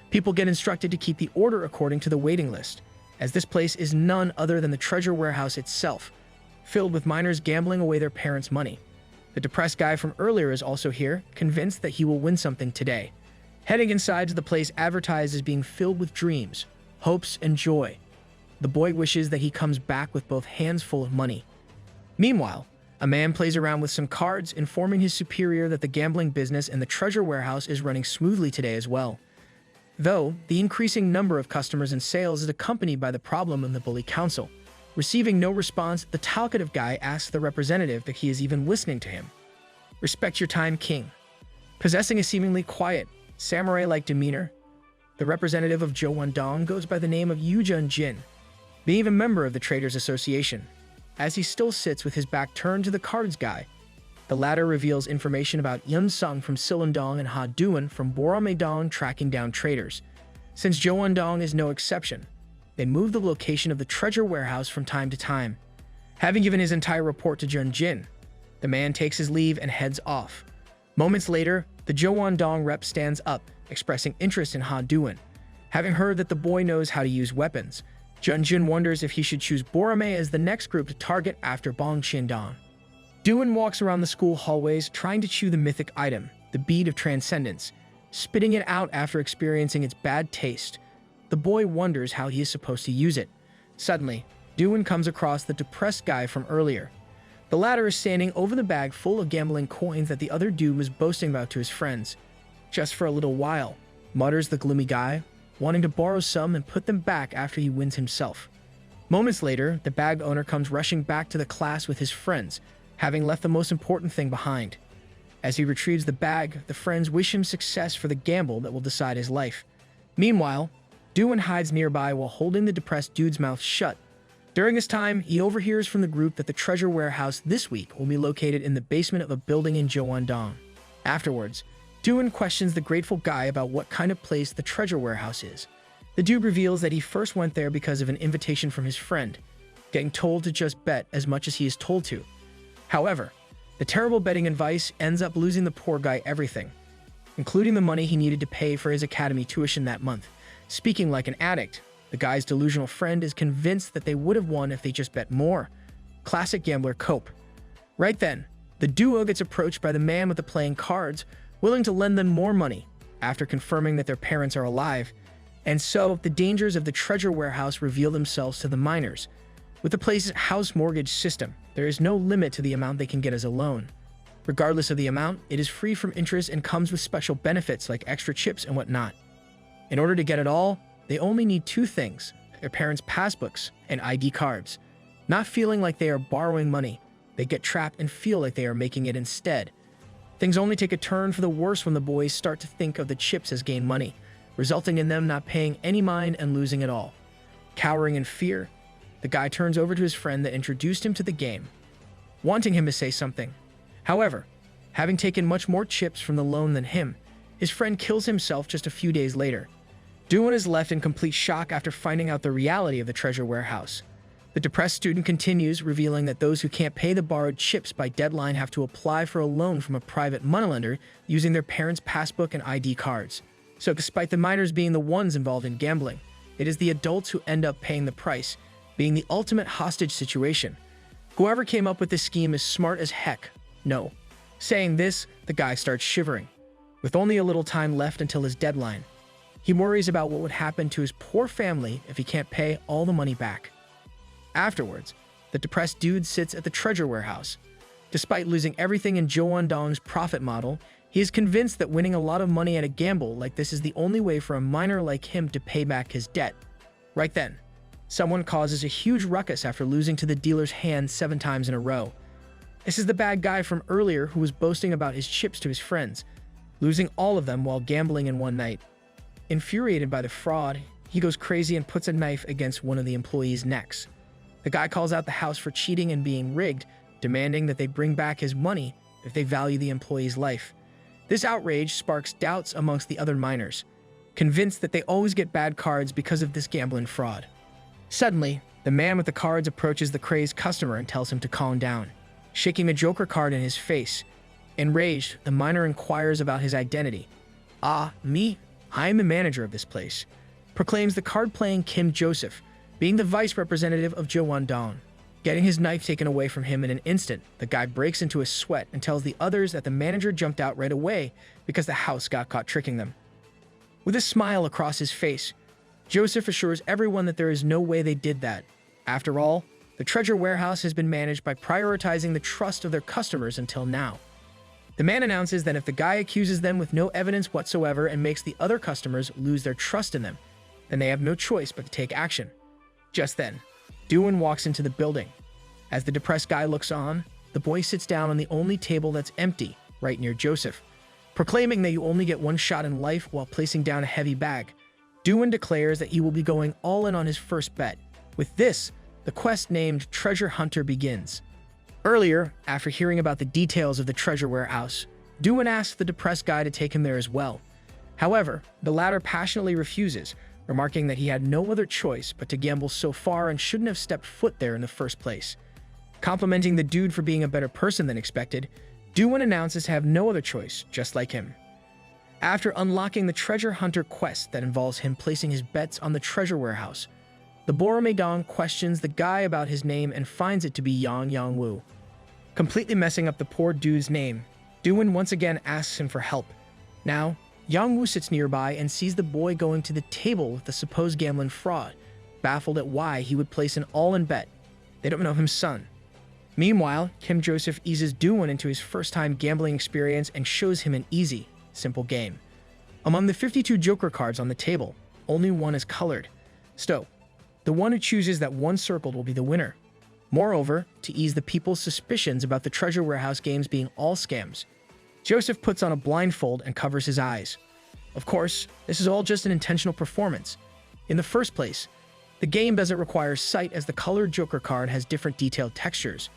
People get instructed to keep the order according to the waiting list, as this place is none other than the treasure warehouse itself, filled with minors gambling away their parents' money. The depressed guy from earlier is also here, convinced that he will win something today. Heading inside to the place advertised as being filled with dreams, hopes, and joy, the boy wishes that he comes back with both hands full of money. Meanwhile, a man plays around with some cards, informing his superior that the gambling business and the treasure warehouse is running smoothly today as well. Though, the increasing number of customers and sales is accompanied by the problem in the bully council, Receiving no response, the talkative guy asks the representative if he is even listening to him. Respect your time, king. Possessing a seemingly quiet, samurai-like demeanor, the representative of Jowon-dong goes by the name of Yu Jun-jin, being a member of the Traders Association. As he still sits with his back turned to the cards guy, the latter reveals information about Yun-sung from Silundong and Ha Duan from Borame-dong tracking down traders. Since Jowon-dong is no exception, they move the location of the treasure warehouse from time to time. Having given his entire report to Jun-jin, the man takes his leave and heads off. Moments later, the Jowon-dong rep stands up, expressing interest in Ha Duan. Having heard that the boy knows how to use weapons, Jun-jin wonders if he should choose Borame as the next group to target after Bong Qin-dong. Duan walks around the school hallways trying to chew the mythic item, the bead of transcendence, spitting it out after experiencing its bad taste. The boy wonders how he is supposed to use it. Suddenly, Duan comes across the depressed guy from earlier. The latter is standing over the bag full of gambling coins that the other dude was boasting about to his friends. Just for a little while, mutters the gloomy guy, wanting to borrow some and put them back after he wins himself. Moments later, the bag owner comes rushing back to the class with his friends, having left the most important thing behind. As he retrieves the bag, the friends wish him success for the gamble that will decide his life. Meanwhile, Dowan hides nearby while holding the depressed dude's mouth shut. During this time, he overhears from the group that the treasure warehouse this week will be located in the basement of a building in Jowon-dong. Afterwards, Dowan questions the grateful guy about what kind of place the treasure warehouse is. The dude reveals that he first went there because of an invitation from his friend, getting told to just bet as much as he is told to. However, the terrible betting advice ends up losing the poor guy everything, including the money he needed to pay for his academy tuition that month. Speaking like an addict, the guy's delusional friend is convinced that they would have won if they just bet more. Classic gambler cope. Right then, the duo gets approached by the man with the playing cards, willing to lend them more money after confirming that their parents are alive. And so, the dangers of the treasure warehouse reveal themselves to the miners. With the place's house mortgage system, there is no limit to the amount they can get as a loan. Regardless of the amount, it is free from interest and comes with special benefits like extra chips and whatnot. In order to get it all, they only need two things: their parents' passbooks and ID cards. Not feeling like they are borrowing money, they get trapped and feel like they are making it instead. Things only take a turn for the worse when the boys start to think of the chips as gain money, resulting in them not paying any mind and losing it all. Cowering in fear, the guy turns over to his friend that introduced him to the game, wanting him to say something. However, having taken much more chips from the loan than him, his friend kills himself just a few days later. Dowan is left in complete shock after finding out the reality of the treasure warehouse. The depressed student continues, revealing that those who can't pay the borrowed chips by deadline have to apply for a loan from a private moneylender using their parents' passbook and ID cards. So despite the minors being the ones involved in gambling, it is the adults who end up paying the price, being the ultimate hostage situation. Whoever came up with this scheme is smart as heck. No. Saying this, the guy starts shivering. With only a little time left until his deadline, he worries about what would happen to his poor family if he can't pay all the money back. Afterwards, the depressed dude sits at the treasure warehouse. Despite losing everything in Jowon-dong's profit model, he is convinced that winning a lot of money at a gamble like this is the only way for a miner like him to pay back his debt. Right then, someone causes a huge ruckus after losing to the dealer's hand 7 times in a row. This is the bad guy from earlier who was boasting about his chips to his friends, losing all of them while gambling in one night. Infuriated by the fraud, he goes crazy and puts a knife against one of the employees' necks. The guy calls out the house for cheating and being rigged, demanding that they bring back his money if they value the employee's life. This outrage sparks doubts amongst the other miners, convinced that they always get bad cards because of this gambling fraud. Suddenly, the man with the cards approaches the crazed customer and tells him to calm down, shaking the Joker card in his face. Enraged, the miner inquires about his identity. "Ah, me? I am the manager of this place," proclaims the card-playing Kim Joseph, being the vice representative of Jowon-dong. Getting his knife taken away from him in an instant, the guy breaks into a sweat and tells the others that the manager jumped out right away because the house got caught tricking them. With a smile across his face, Joseph assures everyone that there is no way they did that. After all, the treasure warehouse has been managed by prioritizing the trust of their customers until now. The man announces that if the guy accuses them with no evidence whatsoever and makes the other customers lose their trust in them, then they have no choice but to take action. Just then, Dowan walks into the building. As the depressed guy looks on, the boy sits down on the only table that's empty, right near Joseph. Proclaiming that you only get one shot in life while placing down a heavy bag, Dowan declares that he will be going all in on his first bet. With this, the quest named Treasure Hunter begins. Earlier, after hearing about the details of the treasure warehouse, Dowan asks the depressed guy to take him there as well. However, the latter passionately refuses, remarking that he had no other choice but to gamble so far and shouldn't have stepped foot there in the first place. Complimenting the dude for being a better person than expected, Dowan announces to have no other choice, just like him. After unlocking the treasure hunter quest that involves him placing his bets on the treasure warehouse, the Boromedang questions the guy about his name and finds it to be Yang Wu. Completely messing up the poor dude's name, Dowan once again asks him for help. Now, Yang Wu sits nearby and sees the boy going to the table with the supposed gambling fraud, baffled at why he would place an all-in bet. They don't know his son. Meanwhile, Kim Joseph eases Dowan into his first-time gambling experience and shows him an easy, simple game. Among the 52 Joker cards on the table, only one is colored. So, the one who chooses that one circled will be the winner. Moreover, to ease the people's suspicions about the treasure warehouse games being all scams, Joseph puts on a blindfold and covers his eyes. Of course, this is all just an intentional performance. In the first place, the game doesn't require sight as the colored Joker card has different detailed textures.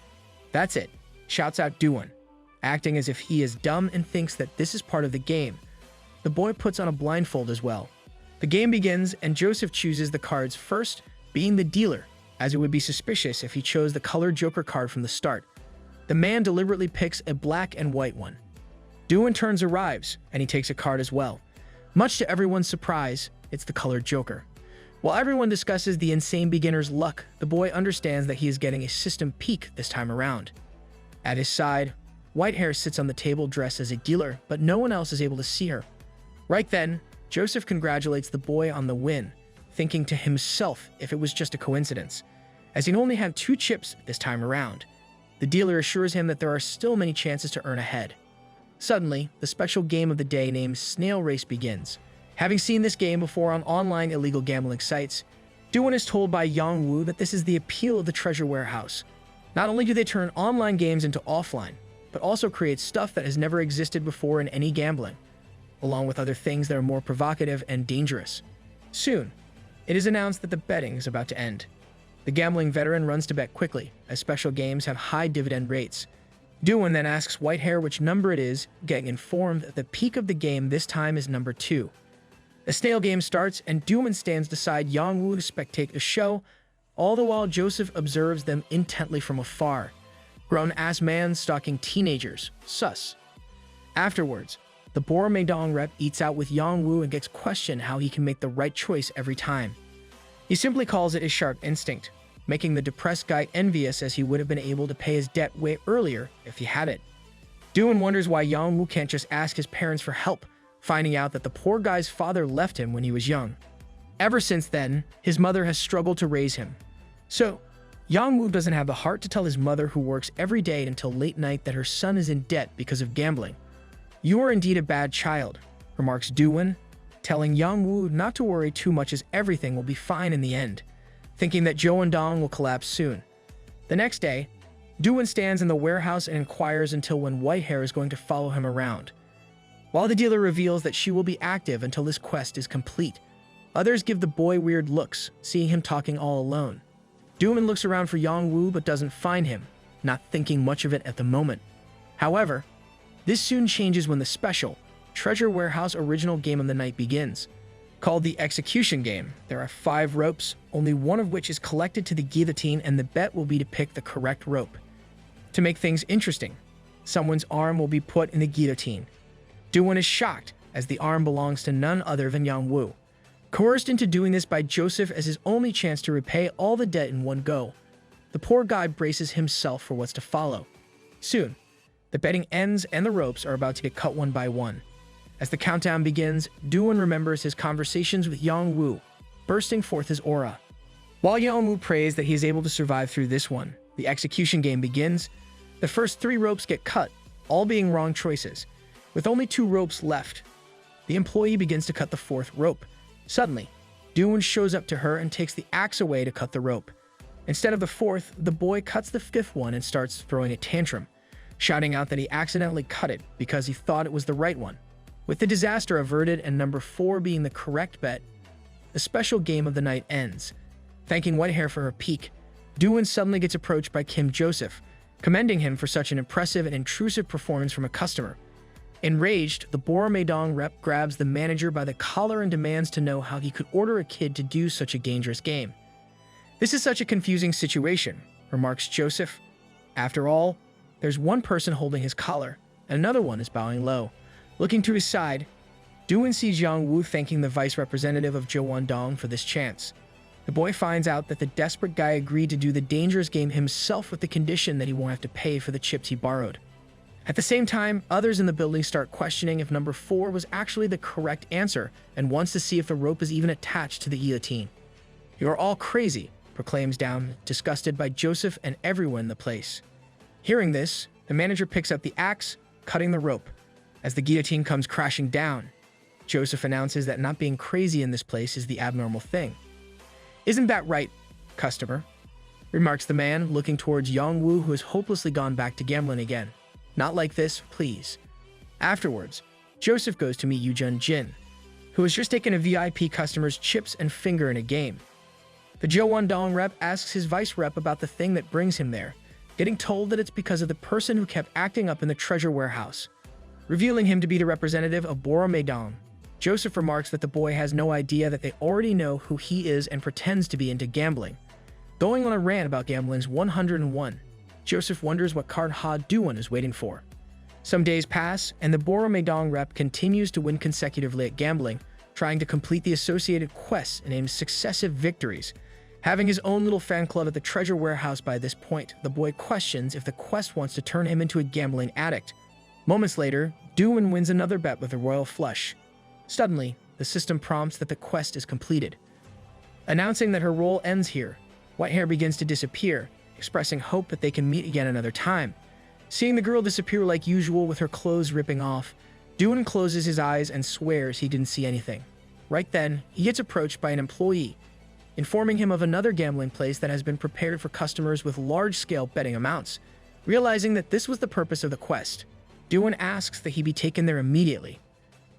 That's it, shouts out Dowan, acting as if he is dumb and thinks that this is part of the game. The boy puts on a blindfold as well. The game begins and Joseph chooses the cards first, being the dealer, as it would be suspicious if he chose the colored Joker card from the start. The man deliberately picks a black and white one. Dowan turns arrives, and he takes a card as well. Much to everyone's surprise, it's the colored Joker. While everyone discusses the insane beginner's luck, the boy understands that he is getting a system peek this time around. At his side, Whitehair sits on the table dressed as a dealer, but no one else is able to see her. Right then, Joseph congratulates the boy on the win, thinking to himself if it was just a coincidence, as he only had 2 chips this time around. The dealer assures him that there are still many chances to earn ahead. Suddenly, the special game of the day named Snail Race begins. Having seen this game before on online illegal gambling sites, Dowan is told by Yang Wu that this is the appeal of the treasure warehouse. Not only do they turn online games into offline, but also create stuff that has never existed before in any gambling, along with other things that are more provocative and dangerous. Soon, it is announced that the betting is about to end. The gambling veteran runs to bet quickly, as special games have high dividend rates. Dowan then asks Whitehair which number it is, getting informed that the peak of the game this time is number 2. The snail game starts, and Dowan stands beside Yang Wu to spectate the show, all the while Joseph observes them intently from afar. Grown-ass man stalking teenagers. Sus. Afterwards, the Boromedang rep eats out with Yang Wu and gets questioned how he can make the right choice every time. He simply calls it his sharp instinct, making the depressed guy envious as he would have been able to pay his debt way earlier if he had it. Dowan wonders why Yang Wu can't just ask his parents for help, finding out that the poor guy's father left him when he was young. Ever since then, his mother has struggled to raise him. So, Yang Wu doesn't have the heart to tell his mother, who works every day until late night, that her son is in debt because of gambling. "You are indeed a bad child," remarks Dowan, telling Yang Wu not to worry too much as everything will be fine in the end, thinking that Zhou and Dong will collapse soon. The next day, Dowan stands in the warehouse and inquires until when Whitehair is going to follow him around. While the dealer reveals that she will be active until this quest is complete, others give the boy weird looks, seeing him talking all alone. Dowan looks around for Yang Wu but doesn't find him, not thinking much of it at the moment. However, this soon changes when the special Treasure Warehouse original game of the night begins. Called the Execution game, there are 5 ropes, only one of which is collected to the guillotine, and the bet will be to pick the correct rope. To make things interesting, someone's arm will be put in the guillotine. Dowan is shocked, as the arm belongs to none other than Yang Wu. Coerced into doing this by Joseph as his only chance to repay all the debt in one go, the poor guy braces himself for what's to follow. Soon, the betting ends and the ropes are about to get cut one by one. As the countdown begins, Dowan remembers his conversations with Yang Wu, bursting forth his aura. While Yang Wu prays that he is able to survive through this one, the execution game begins. The first 3 ropes get cut, all being wrong choices. With only 2 ropes left, the employee begins to cut the 4th rope. Suddenly, Dowan shows up to her and takes the axe away to cut the rope. Instead of the fourth, the boy cuts the fifth one and starts throwing a tantrum, shouting out that he accidentally cut it because he thought it was the right one. With the disaster averted and number 4 being the correct bet, the special game of the night ends. Thanking Whitehair for her peek, Dowan suddenly gets approached by Kim Joseph, commending him for such an impressive and intrusive performance from a customer. Enraged, the Boromaedong rep grabs the manager by the collar and demands to know how he could order a kid to do such a dangerous game. "This is such a confusing situation," remarks Joseph. After all, there's one person holding his collar, and another one is bowing low. Looking to his side, Dowan sees Yang Wu thanking the vice representative of Dong for this chance. The boy finds out that the desperate guy agreed to do the dangerous game himself with the condition that he won't have to pay for the chips he borrowed. At the same time, others in the building start questioning if number 4 was actually the correct answer and wants to see if the rope is even attached to the guillotine. "You're all crazy," proclaims Down, disgusted by Joseph and everyone in the place. Hearing this, the manager picks up the axe, cutting the rope. As the guillotine comes crashing down, Joseph announces that not being crazy in this place is the abnormal thing. "Isn't that right, customer?" remarks the man, looking towards Yang Wu, who has hopelessly gone back to gambling again. "Not like this, please." Afterwards, Joseph goes to meet Yujun Jin, who has just taken a VIP customer's chips and finger in a game. The Dong rep asks his vice rep about the thing that brings him there, getting told that it's because of the person who kept acting up in the treasure warehouse. Revealing him to be the representative of Boromaedong, Joseph remarks that the boy has no idea that they already know who he is and pretends to be into gambling. Going on a rant about gambling's 101, Joseph wonders what card Ha Dowan is waiting for. Some days pass, and the Boromaedong rep continues to win consecutively at gambling, trying to complete the associated quests and aims successive victories. Having his own little fan club at the treasure warehouse by this point, the boy questions if the quest wants to turn him into a gambling addict. Moments later, Dowan wins another bet with a royal flush. Suddenly, the system prompts that the quest is completed. Announcing that her role ends here, Whitehair begins to disappear, expressing hope that they can meet again another time. Seeing the girl disappear like usual with her clothes ripping off, Dowan closes his eyes and swears he didn't see anything. Right then, he gets approached by an employee, informing him of another gambling place that has been prepared for customers with large-scale betting amounts. Realizing that this was the purpose of the quest, Dowan asks that he be taken there immediately.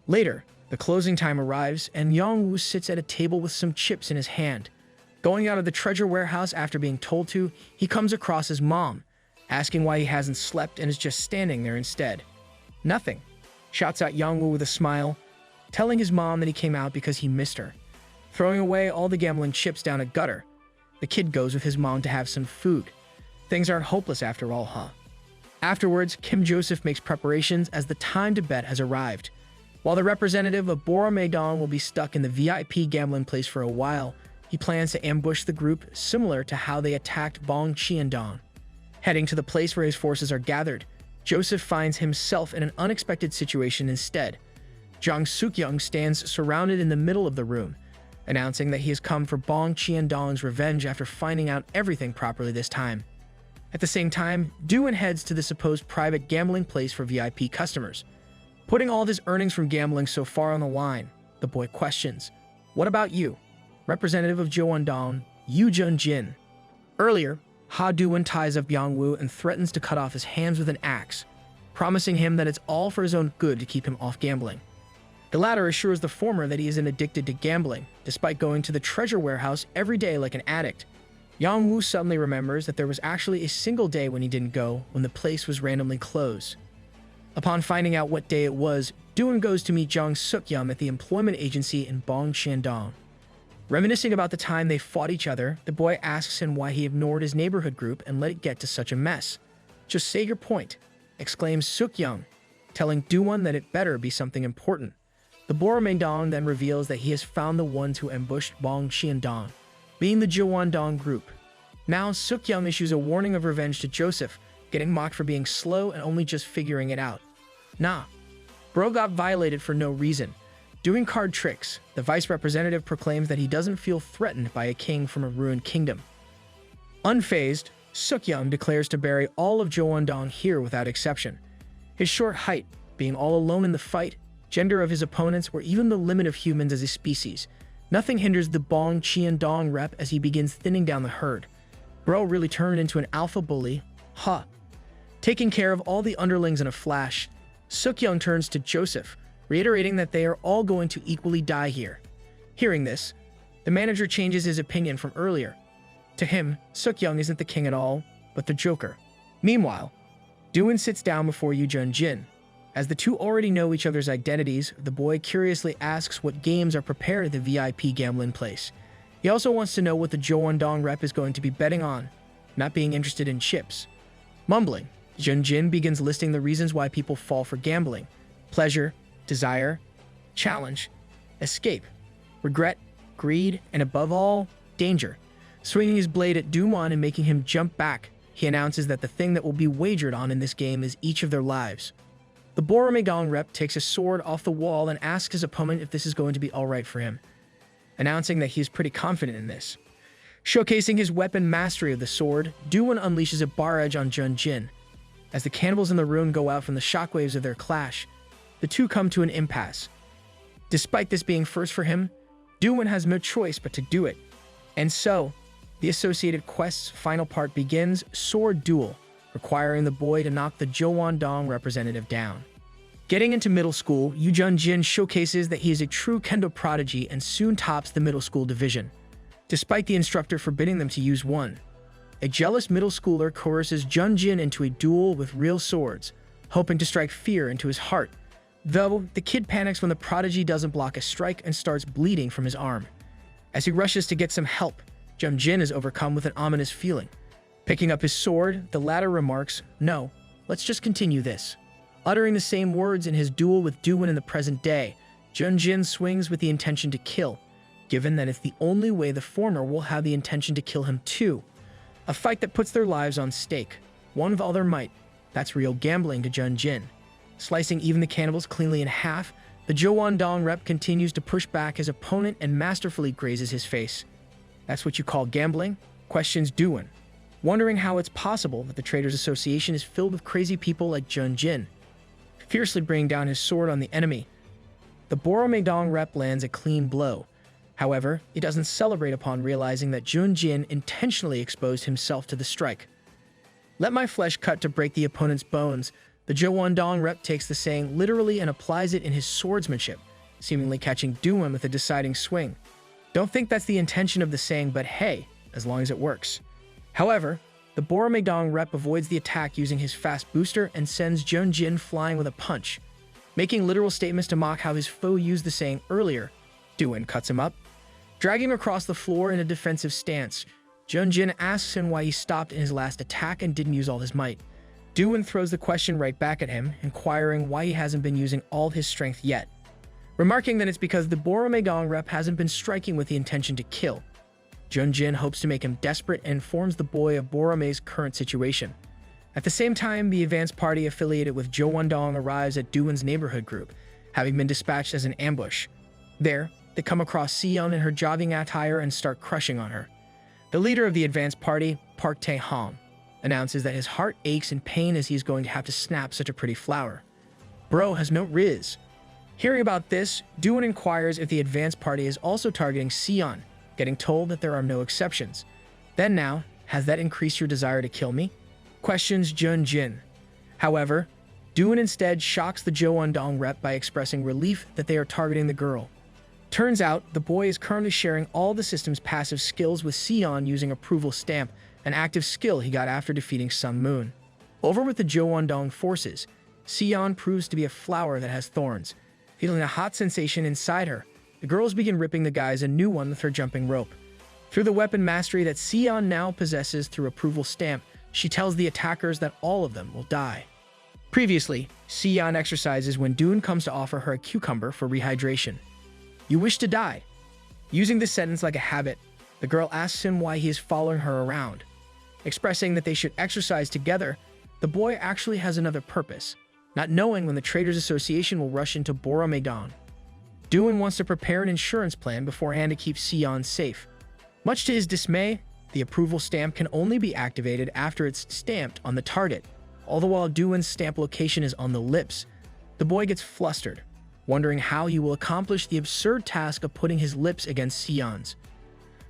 Later, the closing time arrives, and Yang Wu sits at a table with some chips in his hand. Going out of the treasure warehouse after being told to, he comes across his mom, asking why he hasn't slept and is just standing there instead. "Nothing," shouts out Yang Wu with a smile, telling his mom that he came out because he missed her. Throwing away all the gambling chips down a gutter, the kid goes with his mom to have some food. Things aren't hopeless after all, huh? Afterwards, Kim Joseph makes preparations as the time to bet has arrived. While the representative of Boromaedong will be stuck in the VIP gambling place for a while, he plans to ambush the group similar to how they attacked Bong Qiandong. Heading to the place where his forces are gathered, Joseph finds himself in an unexpected situation instead. Jang Suk-young stands surrounded in the middle of the room, announcing that he has come for Bong Qiandong's revenge after finding out everything properly this time. At the same time, Dowan heads to the supposed private gambling place for VIP customers. Putting all of his earnings from gambling so far on the line, the boy questions, "What about you, representative of Dong, Yujun Jin?" Earlier, Ha Dowan ties up Yang Wu and threatens to cut off his hands with an axe, promising him that it's all for his own good to keep him off gambling. The latter assures the former that he isn't addicted to gambling, despite going to the treasure warehouse every day like an addict. Yang Wu suddenly remembers that there was actually a single day when he didn't go, when the place was randomly closed. Upon finding out what day it was, Dowan goes to meet Jang Suk-young at the employment agency in Bong Qiandong. Reminiscing about the time they fought each other, the boy asks him why he ignored his neighborhood group and let it get to such a mess. "Just say your point," exclaims Suk-young, telling Dowan that it better be something important. The Boromaedong then reveals that he has found the ones who ambushed Bong Qiandong, being the Dong group. Now, Suk-young issues a warning of revenge to Joseph, getting mocked for being slow and only just figuring it out. Nah, bro got violated for no reason. Doing card tricks, the vice representative proclaims that he doesn't feel threatened by a king from a ruined kingdom. Unfazed, Suk-young declares to bury all of Dong here without exception. His short height, being all alone in the fight, gender of his opponents, or even the limit of humans as a species, nothing hinders the Bong Qiandong rep as he begins thinning down the herd. Bro really turned into an alpha bully, Ha. Taking care of all the underlings in a flash, Suk-young turns to Joseph, reiterating that they are all going to equally die here. Hearing this, the manager changes his opinion from earlier. To him, Suk-young isn't the king at all, but the Joker. Meanwhile, Dowan sits down before Yoo Jun-jin. As the two already know each other's identities, the boy curiously asks what games are prepared at the VIP gambling place. He also wants to know what the Jowon-dong rep is going to be betting on, not being interested in chips. Mumbling, Jun-jin begins listing the reasons why people fall for gambling: pleasure, desire, challenge, escape, regret, greed, and above all, danger. Swinging his blade at Dowan and making him jump back, he announces that the thing that will be wagered on in this game is each of their lives. The Boromegong rep takes a sword off the wall and asks his opponent if this is going to be alright for him, announcing that he is pretty confident in this. Showcasing his weapon mastery of the sword, Dowan unleashes a barrage on Jun-jin. As the cannibals in the room go out from the shockwaves of their clash, the two come to an impasse. Despite this being first for him, Dowan has no choice but to do it. And so, the associated quest's final part begins, Sword Duel, requiring the boy to knock the Jowon-dong representative down. Getting into middle school, Yoo Jun-jin showcases that he is a true kendo prodigy and soon tops the middle school division, despite the instructor forbidding them to use one. A jealous middle schooler coerces Jun-jin into a duel with real swords, hoping to strike fear into his heart. Though, the kid panics when the prodigy doesn't block a strike and starts bleeding from his arm. As he rushes to get some help, Jun-jin is overcome with an ominous feeling. Picking up his sword, the latter remarks, "No, let's just continue this." Uttering the same words in his duel with Dowan in the present day, Jun-jin swings with the intention to kill, given that it's the only way the former will have the intention to kill him too. A fight that puts their lives on stake, one with all their might. That's real gambling to Jun-jin. Slicing even the cannibals cleanly in half, the Jowon-dong rep continues to push back his opponent and masterfully grazes his face. "That's what you call gambling?" questions Dowan, wondering how it's possible that the Traders Association is filled with crazy people like Jun-jin. Fiercely bringing down his sword on the enemy, the Boromegong rep lands a clean blow. However, he doesn't celebrate upon realizing that Jun-jin intentionally exposed himself to the strike. "Let my flesh cut to break the opponent's bones," the Jowon-dong rep takes the saying literally and applies it in his swordsmanship, seemingly catching Dowan with a deciding swing. Don't think that's the intention of the saying, but hey, as long as it works. However, the Boromegong rep avoids the attack using his fast booster and sends Jun-jin flying with a punch. Making literal statements to mock how his foe used the saying earlier, Dowan cuts him up. Dragging him across the floor in a defensive stance, Jun-jin asks him why he stopped in his last attack and didn't use all his might. Dowan throws the question right back at him, inquiring why he hasn't been using all his strength yet, remarking that it's because the Boromegong rep hasn't been striking with the intention to kill. Jun-jin hopes to make him desperate and informs the boy of Borome's current situation. At the same time, the advanced party affiliated with Jowon-dong arrives at Dowan's neighborhood group, having been dispatched as an ambush. There, they come across Seon in her jogging attire and start crushing on her. The leader of the advanced party, Park Tae-hong, announces that his heart aches in pain as he's going to have to snap such a pretty flower. Bro has no riz. Hearing about this, Dowan inquires if the advanced party is also targeting Seon, getting told that there are no exceptions. "Then now, has that increased your desire to kill me?" questions Jun-jin. However, Dowan instead shocks the Jowon-dong rep by expressing relief that they are targeting the girl. Turns out, the boy is currently sharing all the system's passive skills with Seon using Approval Stamp, an active skill he got after defeating Sun Moon. Over with the Jowon-dong forces, Seon proves to be a flower that has thorns. Feeling a hot sensation inside her, the girls begin ripping the guys a new one with her jumping rope. Through the weapon mastery that Seon now possesses through Approval Stamp, she tells the attackers that all of them will die. Previously, Seon exercises when Dowan comes to offer her a cucumber for rehydration. "You wish to die?" Using this sentence like a habit, the girl asks him why he is following her around. Expressing that they should exercise together, the boy actually has another purpose, not knowing when the Traders Association will rush into Boromegong. Dowan wants to prepare an insurance plan beforehand to keep Seon safe. Much to his dismay, the approval stamp can only be activated after it's stamped on the target. All the while Dowan's stamp location is on the lips, the boy gets flustered, wondering how he will accomplish the absurd task of putting his lips against Seon's.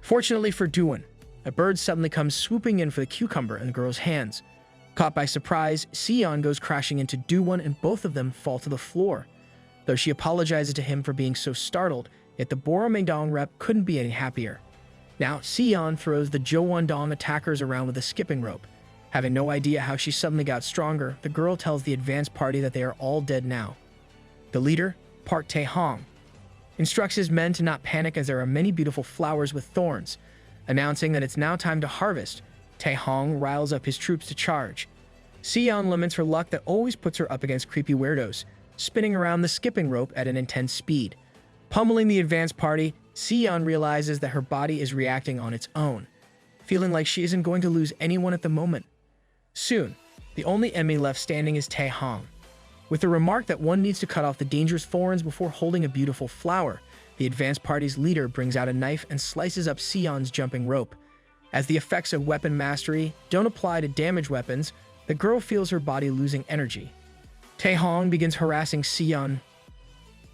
Fortunately for Dowan, a bird suddenly comes swooping in for the cucumber in the girl's hands. Caught by surprise, Sion goes crashing into Dowan and both of them fall to the floor. Though she apologizes to him for being so startled, yet the Boromedang rep couldn't be any happier. Now, Sion throws the Jowandong attackers around with a skipping rope. Having no idea how she suddenly got stronger, the girl tells the advanced party that they are all dead now. The leader, Park Tae-hong, instructs his men to not panic as there are many beautiful flowers with thorns. Announcing that it's now time to harvest, Tae-hong riles up his troops to charge. Sion laments her luck that always puts her up against creepy weirdos, spinning around the skipping rope at an intense speed. Pummeling the advanced party, Sion realizes that her body is reacting on its own, feeling like she isn't going to lose anyone at the moment. Soon, the only enemy left standing is Tae-hong. With the remark that one needs to cut off the dangerous thorns before holding a beautiful flower, the advanced party's leader brings out a knife and slices up Sion's jumping rope. As the effects of weapon mastery don't apply to damage weapons, the girl feels her body losing energy. Tae-hong begins harassing Sion,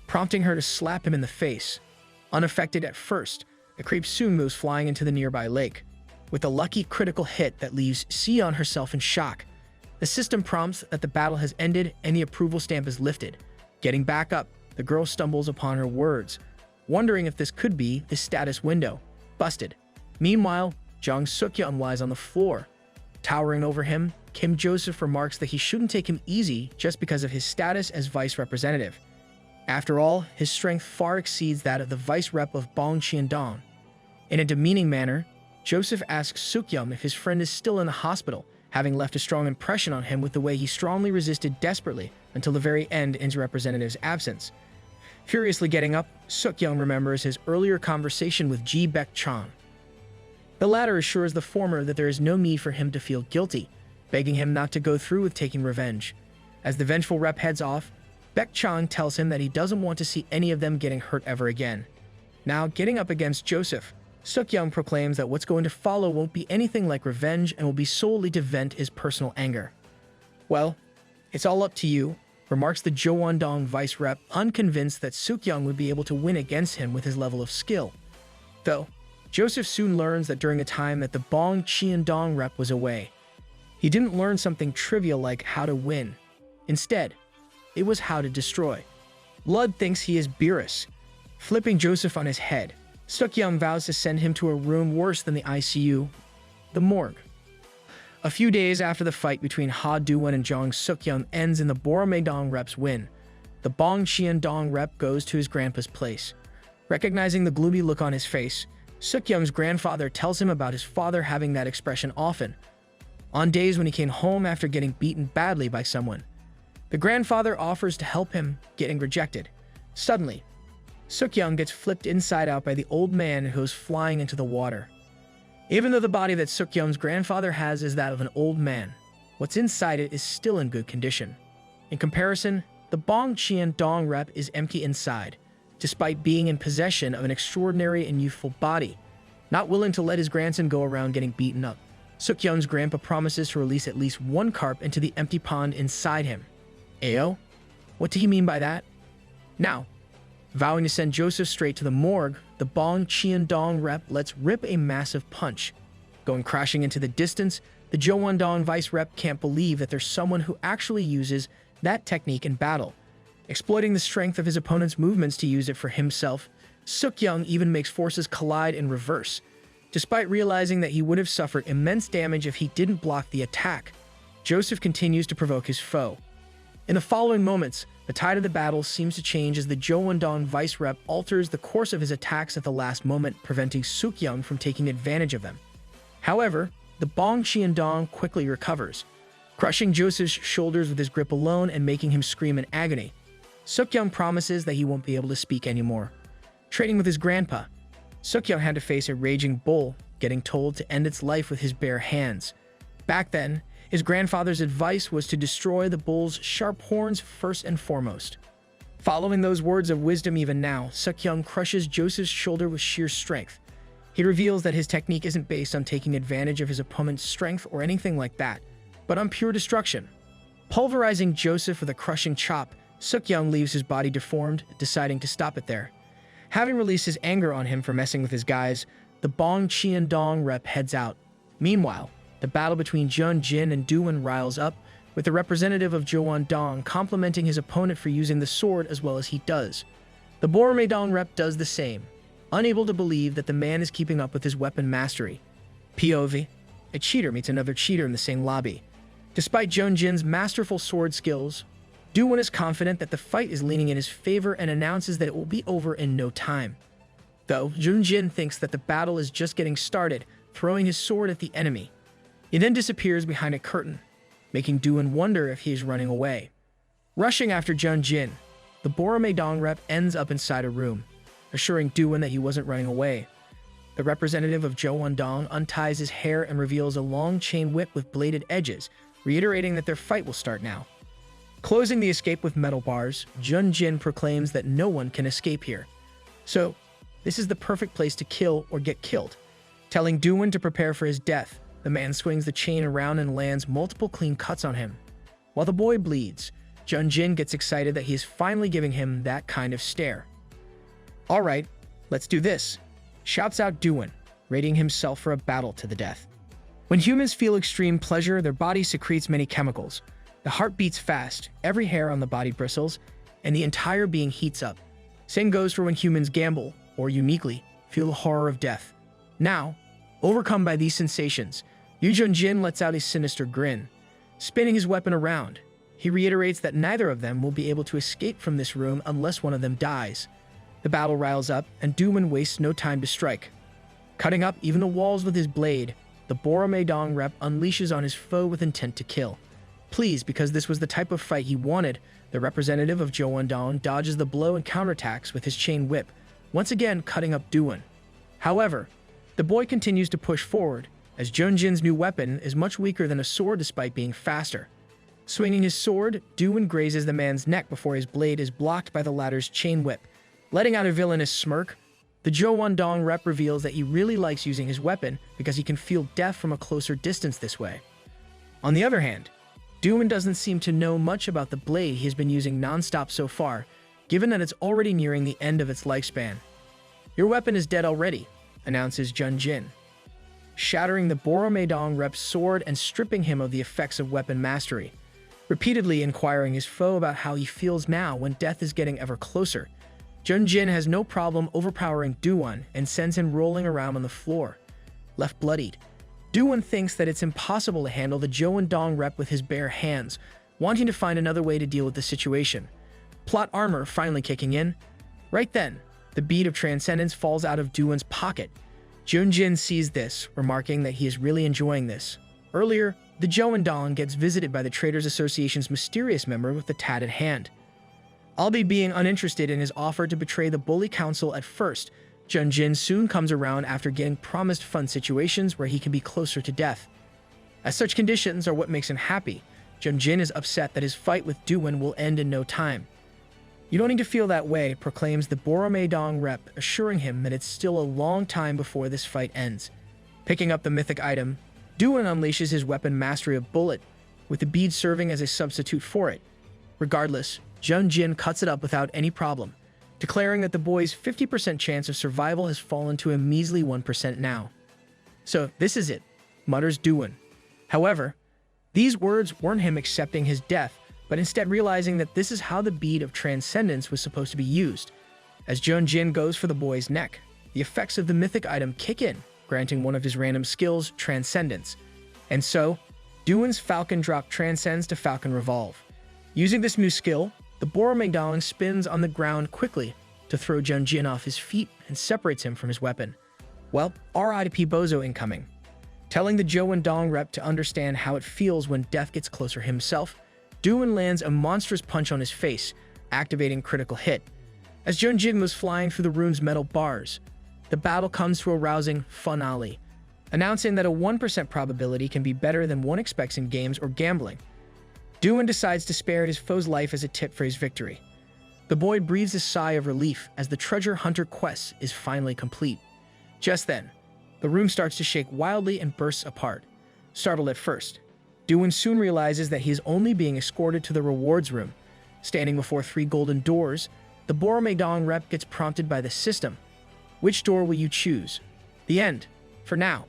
prompting her to slap him in the face. Unaffected at first, the creep soon moves flying into the nearby lake, with a lucky critical hit that leaves Sion herself in shock. The system prompts that the battle has ended and the approval stamp is lifted. Getting back up, the girl stumbles upon her words, wondering if this could be the status window. Busted. Meanwhile, Jang Suk-yeon lies on the floor. Towering over him, Kim Joseph remarks that he shouldn't take him easy just because of his status as vice representative. After all, his strength far exceeds that of the vice rep of Bong Cheon-dong. In a demeaning manner, Joseph asks Suk-yeon if his friend is still in the hospital, having left a strong impression on him with the way he strongly resisted desperately until the very end in his representative's absence. Furiously getting up, Suk-yeon remembers his earlier conversation with Ji Baek-chan. The latter assures the former that there is no need for him to feel guilty, begging him not to go through with taking revenge. As the vengeful rep heads off, Baek-chan tells him that he doesn't want to see any of them getting hurt ever again. Now, getting up against Joseph, Suk-yeon proclaims that what's going to follow won't be anything like revenge and will be solely to vent his personal anger. Well, it's all up to you, remarks the Jowandong vice rep, unconvinced that Suk-yeon would be able to win against him with his level of skill. Though, Joseph soon learns that during the time that the Bong Cheon-dong rep was away, he didn't learn something trivial like how to win. Instead, it was how to destroy. Lud thinks he is Beerus. Flipping Joseph on his head, Suk-yeon vows to send him to a room worse than the ICU, the morgue. A few days after the fight between Ha Dowan and Jang Suk-yeon ends in the Boromedang rep's win, the Bong Cheon-dong rep goes to his grandpa's place. Recognizing the gloomy look on his face, Suk-yeon's grandfather tells him about his father having that expression often, on days when he came home after getting beaten badly by someone. The grandfather offers to help him, getting rejected. Suddenly, Suk-yeon gets flipped inside out by the old man and goes flying into the water. Even though the body that Suk-yeon's grandfather has is that of an old man, what's inside it is still in good condition. In comparison, the Bong Cheon-dong rep is empty inside, despite being in possession of an extraordinary and youthful body. Not willing to let his grandson go around getting beaten up, Suk-yeon's grandpa promises to release at least one carp into the empty pond inside him. Ayo? What did he mean by that? Now, vowing to send Joseph straight to the morgue, the Bong Cheon-dong rep lets rip a massive punch. Going crashing into the distance, the Jowandong vice rep can't believe that there's someone who actually uses that technique in battle. Exploiting the strength of his opponent's movements to use it for himself, Suk-yeon even makes forces collide in reverse. Despite realizing that he would have suffered immense damage if he didn't block the attack, Joseph continues to provoke his foe. In the following moments, the tide of the battle seems to change as the Jowandong vice rep alters the course of his attacks at the last moment, preventing Suk-yeon from taking advantage of them. However, the Bong Cheon-dong quickly recovers, crushing Joseph's shoulders with his grip alone and making him scream in agony. Suk-yeon promises that he won't be able to speak anymore. Trading with his grandpa, Suk-yeon had to face a raging bull, getting told to end its life with his bare hands. Back then, his grandfather's advice was to destroy the bull's sharp horns first and foremost. Following those words of wisdom even now, Suk-yeon crushes Joseph's shoulder with sheer strength. He reveals that his technique isn't based on taking advantage of his opponent's strength or anything like that, but on pure destruction. Pulverizing Joseph with a crushing chop, Suk-yeon leaves his body deformed, deciding to stop it there. Having released his anger on him for messing with his guys, the Bong Qian-dong rep heads out. Meanwhile, the battle between Jun Jin and Dowan riles up, with the representative of Dong complimenting his opponent for using the sword as well as he does. The Boromei-dong rep does the same, unable to believe that the man is keeping up with his weapon mastery. POV: a cheater meets another cheater in the same lobby. Despite Jun Jin's masterful sword skills, Dowan is confident that the fight is leaning in his favor and announces that it will be over in no time. Though, Jun Jin thinks that the battle is just getting started, throwing his sword at the enemy. He then disappears behind a curtain, making Dowan wonder if he is running away. Rushing after Jun Jin, the Boromei-dong rep ends up inside a room, assuring Dowan that he wasn't running away. The representative of Dong unties his hair and reveals a long chain whip with bladed edges, reiterating that their fight will start now. Closing the escape with metal bars, Jun Jin proclaims that no one can escape here. So, this is the perfect place to kill or get killed. Telling Dowan to prepare for his death, the man swings the chain around and lands multiple clean cuts on him. While the boy bleeds, Jun Jin gets excited that he is finally giving him that kind of stare. "Alright, let's do this," shouts out Dowan, rating himself for a battle to the death. When humans feel extreme pleasure, their body secretes many chemicals. The heart beats fast, every hair on the body bristles, and the entire being heats up. Same goes for when humans gamble, or uniquely, feel the horror of death. Now, overcome by these sensations, Jun Jin lets out a sinister grin. Spinning his weapon around, he reiterates that neither of them will be able to escape from this room unless one of them dies. The battle riles up, and Dowan wastes no time to strike. Cutting up even the walls with his blade, the Boromei-dong rep unleashes on his foe with intent to kill. Pleased because this was the type of fight he wanted, the representative of Dong dodges the blow and counterattacks with his chain whip, once again cutting up Dowan. However, the boy continues to push forward, as Jun Jin's new weapon is much weaker than a sword despite being faster. Swinging his sword, Dowan grazes the man's neck before his blade is blocked by the latter's chain whip. Letting out a villainous smirk, the Dong rep reveals that he really likes using his weapon because he can feel death from a closer distance this way. On the other hand, Dowan doesn't seem to know much about the blade he has been using non-stop so far, given that it's already nearing the end of its lifespan. "Your weapon is dead already," announces Jun Jin, shattering the Boromei-dong rep's sword and stripping him of the effects of weapon mastery, repeatedly inquiring his foe about how he feels now when death is getting ever closer. Jun Jin has no problem overpowering Dowan and sends him rolling around on the floor, left bloodied. Dowan thinks that it's impossible to handle the Dong rep with his bare hands, wanting to find another way to deal with the situation. Plot armor finally kicking in. Right then, the bead of transcendence falls out of Dowan's pocket. Jun Jin sees this, remarking that he is really enjoying this. Earlier, the Dong gets visited by the Traders Association's mysterious member with the tatted hand. Albeit being uninterested in his offer to betray the bully council at first, Jun Jin soon comes around after getting promised fun situations where he can be closer to death. As such conditions are what makes him happy, Jun Jin is upset that his fight with Dowan will end in no time. "You don't need to feel that way," proclaims the Boromei-dong rep, assuring him that it's still a long time before this fight ends. Picking up the mythic item, Dowan unleashes his weapon mastery of bullied, with the bead serving as a substitute for it. Regardless, Jun Jin cuts it up without any problem, declaring that the boy's 50% chance of survival has fallen to a measly 1% now. "So this is it," mutters Dowan. However, these words weren't him accepting his death, but instead realizing that this is how the bead of transcendence was supposed to be used. As Jun Jin goes for the boy's neck, the effects of the mythic item kick in, granting one of his random skills, Transcendence. And so, Dowan's Falcon Drop transcends to Falcon Revolve. Using this new skill, the Boromei-dong spins on the ground quickly to throw Jun Jin off his feet and separates him from his weapon. Well, R.I.P. Bozo incoming. Telling the Dong rep to understand how it feels when death gets closer himself, Dowan lands a monstrous punch on his face, activating critical hit. As Jun Jin was flying through the room's metal bars, the battle comes to a rousing finale, announcing that a 1% probability can be better than one expects in games or gambling. Dowan decides to spare his foe's life as a tip for his victory. The boy breathes a sigh of relief as the treasure hunter quest is finally complete. Just then, the room starts to shake wildly and bursts apart. Startled at first, Dowan soon realizes that he is only being escorted to the rewards room. Standing before 3 golden doors, the Boromei-dong rep gets prompted by the system. "Which door will you choose?" The end. For now.